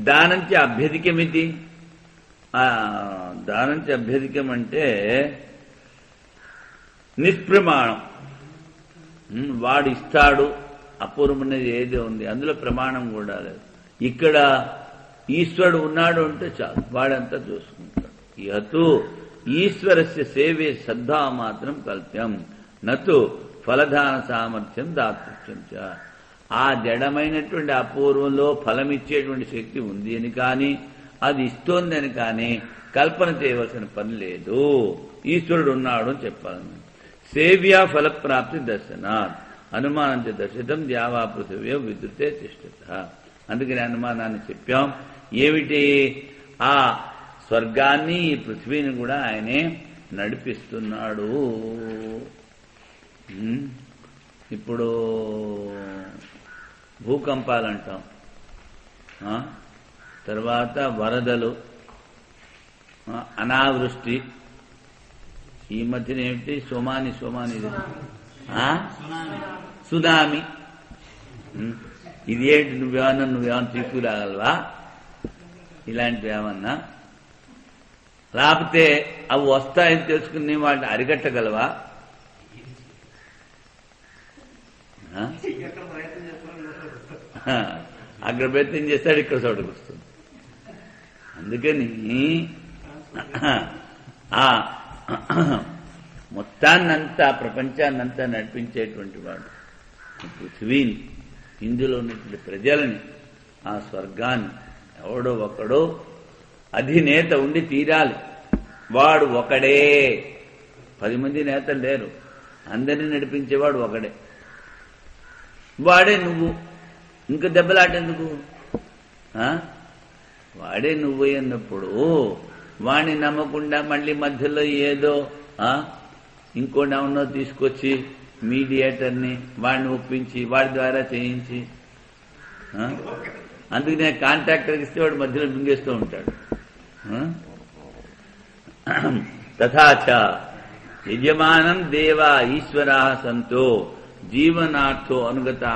దానంచి అభ్యధికమితి. దానంచి అభ్యధికం అంటే నిష్ప్రమాణం. వాడు ఇస్తాడు అపూర్వం అనేది ఏదో ఉంది, అందులో ప్రమాణం కూడా లేదు. ఇక్కడ ఈశ్వరుడు ఉన్నాడు అంటే చాలు, వాడంతా చూసుకుంటాడు. యతు ఈశ్వరస్య సేవే శ్రద్ధా మాత్రం కల్ప్యం నతు ఫలదాన సామర్థ్యం దాతృత్యం చ. ఆ జడమైనటువంటి అపూర్వంలో ఫలమిచ్చేటువంటి శక్తి ఉంది అని కానీ, అది ఇస్తోందని కానీ కల్పన చేయవలసిన పని లేదు. ఈశ్వరుడు ఉన్నాడు అని చెప్పాలి. సేవ్యా ఫలప్రాప్తి దర్శనాత్ అనుమానం దర్శితం ద్యావా పృథివ్యో విద్యుతే తిష్టత. అందుకని అనుమానాన్ని చెప్పాం. ఏమిటి? ఆ స్వర్గాన్ని ఈ పృథ్వీని కూడా ఆయనే నడిపిస్తున్నాడు. ఇప్పుడు భూకంపాలంటాం, తర్వాత వరదలు, అనావృష్టి. ఈ మధ్యన ఏమిటి? సునామీ ఇది ఏంటి? నువ్వేమన్నా తీసుకురాగలవా? ఇలాంటివి ఏమన్నా? లేకపోతే అవి వస్తాయని తెలుసుకుని వాటిని అరికట్టగలవా? అక్కడ ప్రయత్నం చేస్తాడు, ఇక్కడ చోటుకు వస్తుంది. అందుకని ఆ మొత్తాన్నంతా ప్రపంచాన్నంతా నడిపించేటువంటి వాడు పృథ్వీని, ఇందులో ఉన్నటువంటి ప్రజలని, ఆ స్వర్గాన్ని ఎవడో ఒకడో అధినేత ఉండి తీరాలి. వాడు ఒకడే, 10 మంది నేతలు లేరు, అందరినీ నడిపించేవాడు ఒకడే. వాడే నువ్వు. ఇంకా దెబ్బలాటెందుకు? వాడే నువ్వు అన్నప్పుడు వాడిని నమ్మకుండా మళ్ళీ మధ్యలో ఏదో ఇంకోటి ఏమన్నో తీసుకొచ్చి మీడియేటర్ని వాడిని ఒప్పించి వాడి ద్వారా చేయించి, అందుకనే కాంట్రాక్టర్కి ఇస్తే వాడు మధ్యలో మింగేస్తూ ఉంటాడు. తథాచ యజమానం దేవా ఈశ్వరా సంతో జీవనార్థో అనుగతా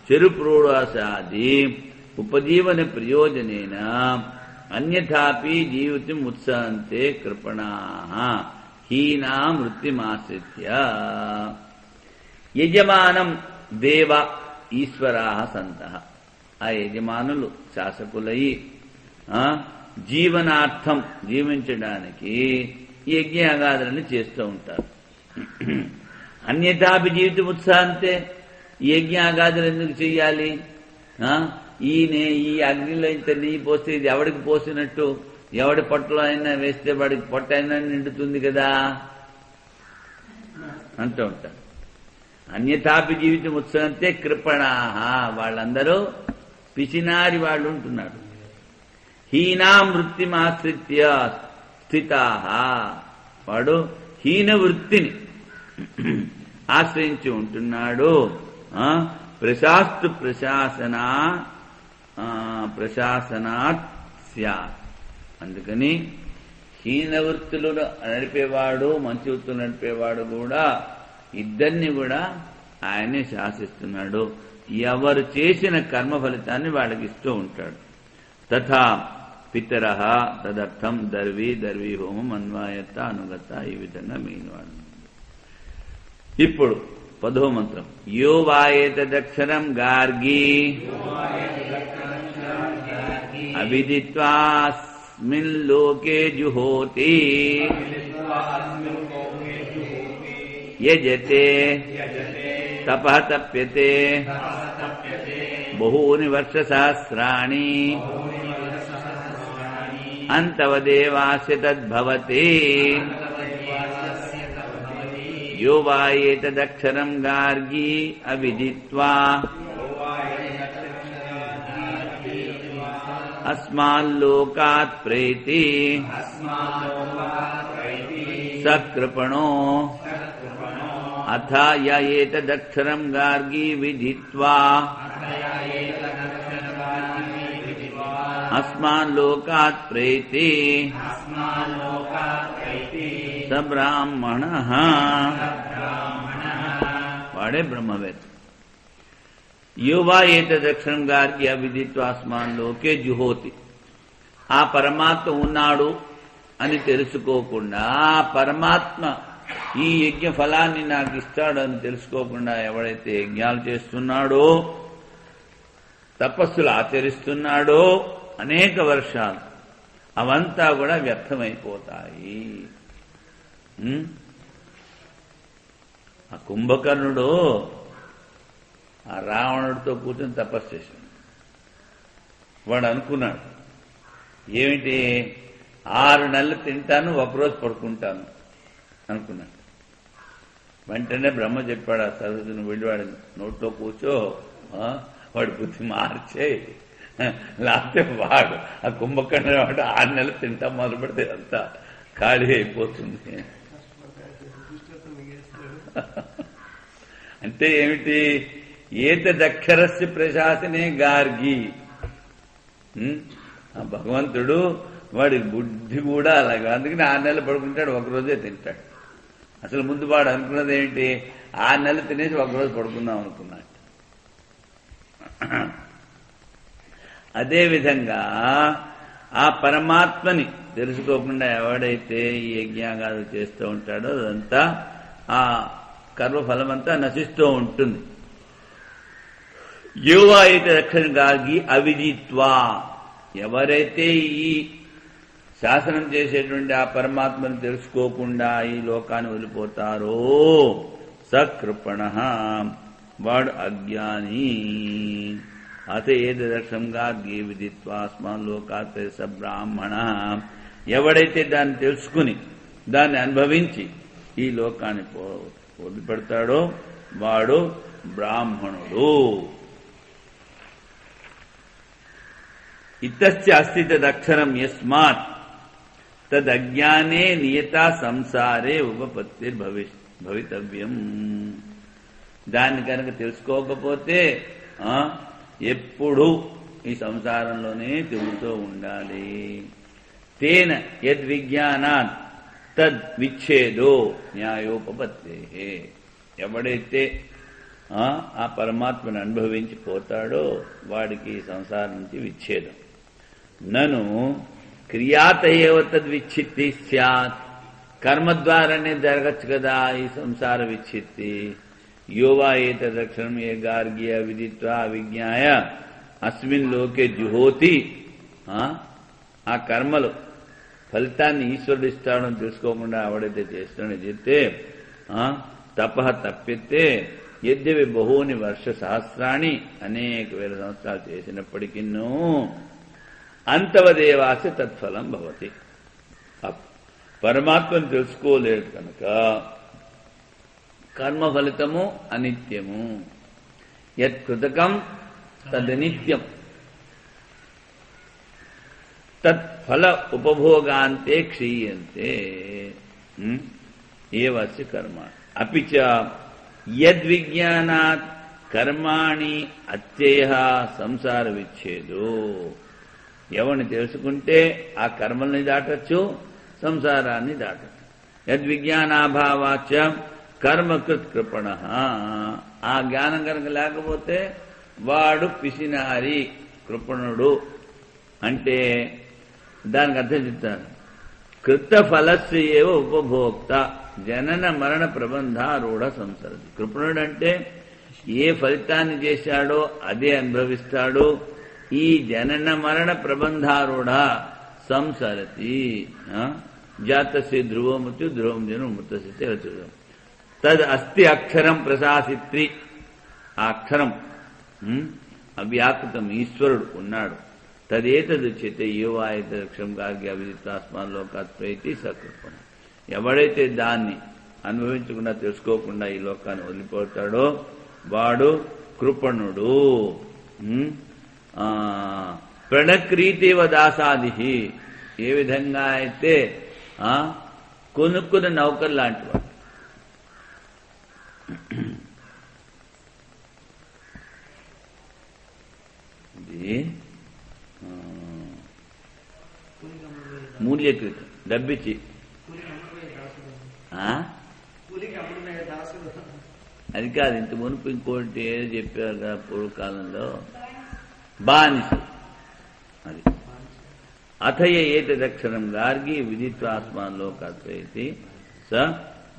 చెరుప్రోడాసాది ఉపజీవన ప్రయోజనేన అన్యథాపి జీవితం ఉత్సహంతే కృపణా హీనా మృత్యుమాశ్రిత్య. యజమానం దేవ ఈశ్వరా సంత. ఆ యజమానులు శాసకులై జీవనార్థం జీవించడానికి యజ్ఞయాగాదులను చేస్తూ ఉంటారు. అన్యథాపి జీవితం ఉత్సాహంతే. యజ్ఞయాగాదులు ఎందుకు చెయ్యాలి? ఈ అగ్నిలో ఇంత నెయ్యి పోస్తే ఇది ఎవడికి పోసినట్టు? ఎవడి పొట్టలో అయినా వేస్తే వాడికి పొట్ట అయినా నిండుతుంది కదా అంటూ ఉంటారు. అన్యథాపి జీవితం ఉత్సవంతే కృపణాహ. వాళ్ళందరూ పిసినారి వాళ్ళు ఉంటున్నారు. హీనా వృత్తిమాశ్రిత్య స్థితాహ. వాడు హీన వృత్తిని ఆశ్రయించి ఉంటున్నాడు. ప్రశాస్తు ప్రశాసనాత్ స్యాత్. అందుకని హీన వృత్తులు నడిపేవాడు, మంచి వృత్తులు నడిపేవాడు కూడా ఇద్దరిని కూడా ఆయనే శాసిస్తున్నాడు. ఎవరు చేసిన కర్మ ఫలితాన్ని వాళ్ళకి ఇస్తూ ఉంటాడు. తథా పితరః తదర్థం దర్వీ హోమం అన్వాయత అనుగత. ఈ విధంగా మీనవాడు. ఇప్పుడు 10వ మంత్రం. యో వాయేతదక్షరం గార్గీ అవిదిత్వాస్మిన్ లోకే జుహోతి యజతే తపః తప్యతే బహూని వర్షసహస్రాణి అంతవదేవాస్య తద్భవతి. యో వాయేతదక్షరం గార్గీ అవిదిత్వా అస్మాల్లోకాత్ ప్రేతి సకృపణో అథ యయేతదక్షరం గార్గీ విదిత్వా అస్మాల్లోకాత్ ప్రేతి స బ్రాహ్మణః. వాడే బ్రహ్మవేత్త. యువా ఏతదక్షరం గారికి అవిదిత్వాస్మాన్లోకే జుహోతి. ఆ పరమాత్మ ఉన్నాడు అని తెలుసుకోకుండా, ఆ పరమాత్మ ఈ యజ్ఞ ఫలాన్ని నాకు ఇస్తాడు అని తెలుసుకోకుండా ఎవడైతే యజ్ఞాలు చేస్తున్నాడో తపస్సులు ఆచరిస్తున్నాడో అనేక వర్షాలు అవంతా కూడా వ్యర్థమైపోతాయి. ఆ కుంభకర్ణుడు ఆ రావణుడితో కూర్చొని తపస్సు చేశాడు. వాడు అనుకున్నాడు, ఏమిటి 6 నెలలు తింటాను, ఒకరోజు పడుకుంటాను అనుకున్నాడు. వెంటనే బ్రహ్మ చెప్పాడు, ఆ సరస్వతిని వెళ్ళి వాడి నోట్లో కూర్చో, వాడి బుద్ధి మార్చే, లేకపోతే వాడు ఆ కుంభకర్ణ వాడు 6 నెలలు తింటా మొదలు పెడితే అంతా ఖాళీ అయిపోతుంది. అంటే ఏమిటి? ఏతదక్షరస్య ప్రశాసనే గార్గి. ఆ భగవంతుడు వాడి బుద్ధి కూడా అలాగా, అందుకని 6 నెలలు పడుకుంటాడు, ఒకరోజే తింటాడు. అసలు ముందు వాడు అనుకున్నది ఏమిటి? 6 నెలలు తినేసి ఒకరోజు పడుకుందాం అనుకున్నాడు. అదేవిధంగా ఆ పరమాత్మని తెలుసుకోకుండా ఎవడైతే ఈ యజ్ఞాగాలు చేస్తూ ఉంటాడో అదంతా ఆ కర్మఫలమంతా నశిస్తూ ఉంటుంది. యోవా అయితే రక్షణ గాగి అవిదిత్వా, ఎవరైతే ఈ శాసనం చేసేటువంటి ఆ పరమాత్మను తెలుసుకోకుండా ఈ లోకాన్ని వదిలిపోతారో సకృపణ, వాడు అజ్ఞాని. అత ఏదక్షం గాగి విదిత్వాస్మాన్ లోకాత్ స బ్రాహ్మణ, ఎవడైతే దాన్ని తెలుసుకుని దాన్ని అనుభవించి ఈ లోకాన్ని వదిలిపెడతాడో వాడు బ్రాహ్మణుడు. ఇతస్య అస్తి తదక్షరం యస్మాత్ తదజ్ఞానే నియత సంసారే ఉపపత్తిర్ భవితవ్యం. దాన్ని కనుక తెలుసుకోకపోతే ఎప్పుడూ ఈ సంసారంలోనే తిరుగుతూ ఉండాలి. తేన యద్విజ్ఞానాత్ తద్విచ్ఛేదో న్యాయోపపత్తే, ఎవడైతే ఆ పరమాత్మను అనుభవించి పోతాడో వాడికి సంసారం నుంచి విచ్ఛేదం. నను క్రియాత ఏవ తద్విచ్ఛిత్తి స్యాత్, కర్మ ద్వారానే జరగచ్చు కదా ఈ సంసార విచ్ఛిత్తి. యోవా ఏతదక్షరం ఏ గార్గ్య విదిత్వా విజ్ఞాయ అస్మిన్ లోకే జుహోతి, ఆ కర్మలు ఫలితాన్ని ఈశ్వరుడు ఇస్తాడని తెలుసుకోకుండా ఎవడైతే చేస్తాడని చెప్తే తపః తప్పితే యద్యపి బహూని వర్ష సహస్రాన్ని అనేక వేల సంవత్సరాలు చేసినప్పటికిన్నూ అంతవదేవాసి తత్ఫలం భవతి. పరమాత్మను తెలుసుకోలేదు కనుక కర్మ ఫలితము అనిత్యము. యత్కృతకం తదనిత్యం తత్ఫల ఉపభోగాంతే క్షీయంతే ఏవస్య కర్మ. అపి చ యద్విజ్ఞానాత్ కర్మాణి అత్యయ సంసార విచ్ఛేదో, ఎవరిని తెలుసుకుంటే ఆ కర్మల్ని దాటచ్చు, సంసారాన్ని దాటచ్చు. యద్విజ్ఞానాభావాచ కర్మకృత్ కృపణ, ఆ జ్ఞానం కనుక లేకపోతే వాడు పిసినారి కృపణుడు. అంటే దానికి అర్థం చెప్తారు, కృతఫలస్య ఏవ ఉపభోక్త జనన మరణ ప్రబంధారూఢ సంసరతి. కృపణుడు అంటే ఏ ఫలితాన్ని చేశాడో అదే అనుభవిస్తాడు. ఈ జనన మరణ ప్రబంధారూఢ సంసరతి. జాతస్య ధ్రువమృత్యు ధ్రువం జనం మృతస్య రచుడు. తద్ అస్తి అక్షరం ప్రశాసిత్రి, ఆ అక్షరం అవ్యాకృతం ఈశ్వరుడు ఉన్నాడు. తదేతదుచ్యతే యోవాయతక్షరం గార్గ్య విదిత్వాస్మాన్ లోకాత్ ప్రైతి సకృపణ. ఎవడైతే దాన్ని అనుభవించకుండా తెలుసుకోకుండా ఈ లోకాన్ని వదిలిపోతాడో వాడు కృపణుడు. ప్రణక్రీతివ దాసాది, ఏ విధంగా అయితే కొనుక్కున్న నౌకర్ లాంటి వాడు. ఇది మూల్యకృతం, డబ్బిచ్చి. అది కాదు, ఇంత మునుపు ఇంకోటి ఏదో చెప్పారు కదా పూర్వకాలంలో, బానిస. అది అథయ ఏతదక్షరం గార్గి విదిత్వాస్మాన్ లోకాత్వేతి స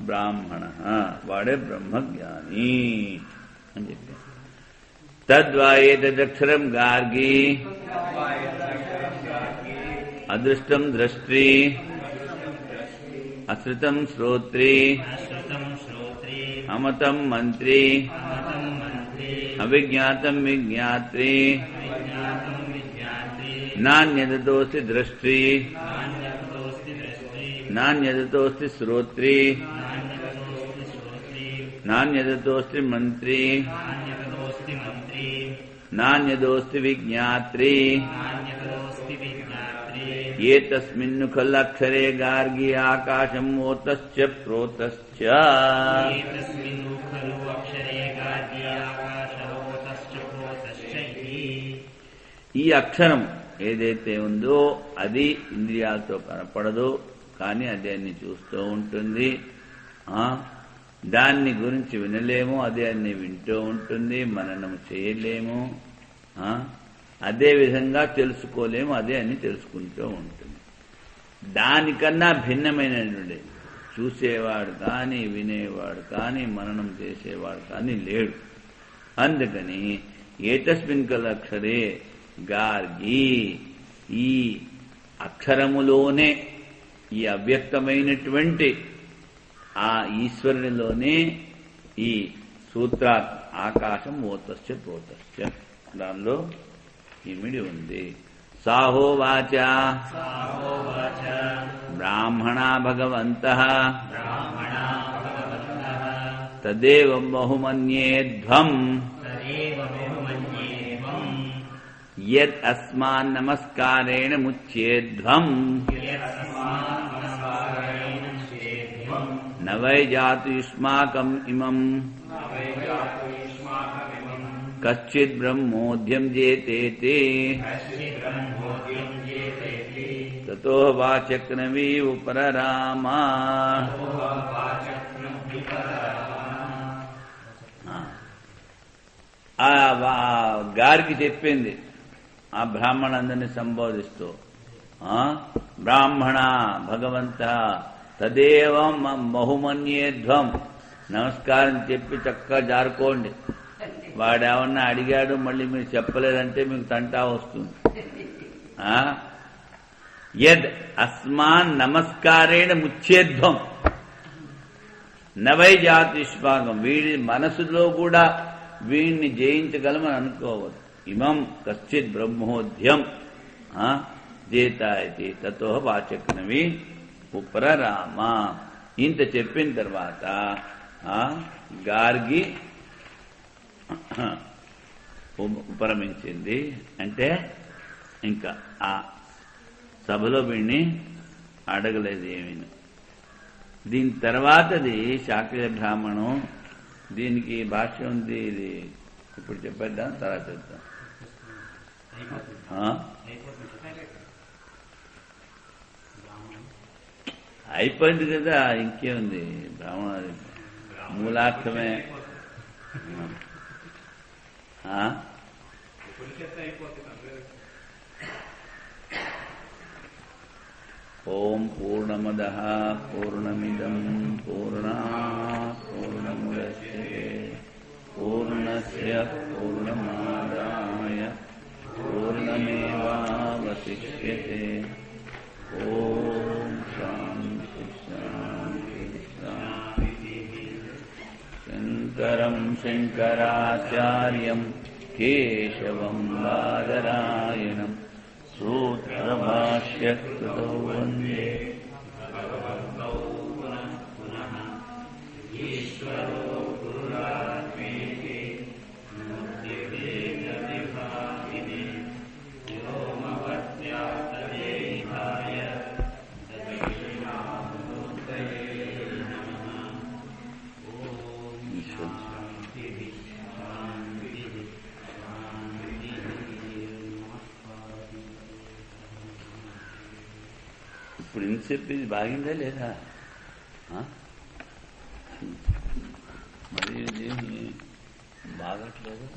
బ్రాహ్మణ, వాడే బ్రహ్మజ్ఞాని అని చెప్పారు. తద్వా ఏతదక్షరం గార్గి అదృష్టం ద్రష్ట్రీ అశ్రుతం శ్రోత్రీ అమతం మంత్రీ అవిజ్ఞాతం విజ్ఞాత్రీ నాన్యదతోస్తి ద్రష్ట్రీ నాన్యదతోస్తి శ్రోత్రీ నాన్యదతోస్తి మంత్రీ నాన్యదోస్తి విజ్ఞాత్రీ ఏతస్మిన్ను ఖల్లక్షరే గార్గి ఆకాశం ఓతశ్చ ప్రోతశ్చ. ఈ అక్షరం ఏదైతే ఉందో అది ఇంద్రియాలతో కనపడదు, కానీ అది అన్ని చూస్తూ ఉంటుంది. దాన్ని గురించి వినలేము, అదే అన్ని వింటూ ఉంటుంది, మననం చేయలేము. అదేవిధంగా తెలుసుకోలేము, అదే అన్ని తెలుసుకుంటూ ఉంటుంది. దానికన్నా భిన్నమైనటువంటి చూసేవాడు కానీ, వినేవాడు కానీ, మననం చేసేవాడు కానీ లేడు. అందుకని ఏతస్మిన్ ఖలక్షరే గార్గి, ఈ అక్షరములోనే, ఈ అవ్యక్తమైనటువంటి ఆ ఈశ్వరునిలోనే ఈ సూత్ర ఆకాశం ఓతశ్చ ప్రోతశ్చ దానిలో ఇమిడి ఉంది. సాహోవాచ బ్రాహ్మణా భగవంతః తదేవ బహుమన్యేధ్వం యద్ అస్మాన్ నమస్కారేణ ముచ్యేధ్వం న వై జాతు యుష్మాకం ఇమం కశ్చిద్ బ్రహ్మోద్యం జేతేతే తతో వాచక్నవీ ఉపరరామా. గారికి చెప్పింది ఆ బ్రాహ్మణులందరినీ సంబోధిస్తూ, బ్రాహ్మణ భగవంత తదేవ బహుమన్యేధ్వం, నమస్కారం చెప్పి చక్కగా జారుకోండి. వాడేమన్నా అడిగాడు మళ్ళీ మీరు చెప్పలేదంటే మీకు తంటా వస్తుంది. యద్ అస్మాన్ నమస్కారేణ ముచ్చేధ్వం నవై జాతి యుష్మాకం, వీడి మనసులో కూడా వీడిని జయించగలమని అనుకోవద్దు. ఇమం కశ్చిత్ బ్రహ్మోద్యం జేతాయతి తతో వాచక్నవి ఉపరరామ. ఇంత చెప్పిన తర్వాత గార్గి ఉపరమించింది. అంటే ఇంకా ఆ సభలో వీడిని అడగలేదు ఏమీ. దీని తర్వాతది శాక్య బ్రాహ్మణం, దీనికి భాష్యం ఉంది. ఇది ఇప్పుడు చెప్పేద్దాం, తర్వాత చెప్తాం. అయిపోయింది కదా, ఇంకేముంది. బ్రాహ్మణ మూలార్థమే. ఓం పూర్ణమదః పూర్ణమిదం పూర్ణాత్ పూర్ణముదచ్యతే పూర్ణస్య పూర్ణమాదాయ పూర్ణమేవావశిష్యతే. ఓం శాంతి శాంతి శాంతి. శంకరం శంకరాచార్యం కేశవం బాదరాయణం సూత్రభాష్యకృతౌ వందే ఇప్పుడు ఇంతసేపు ఇది బాగిందా లేదా? మరి ఇది బాగట్లేదు.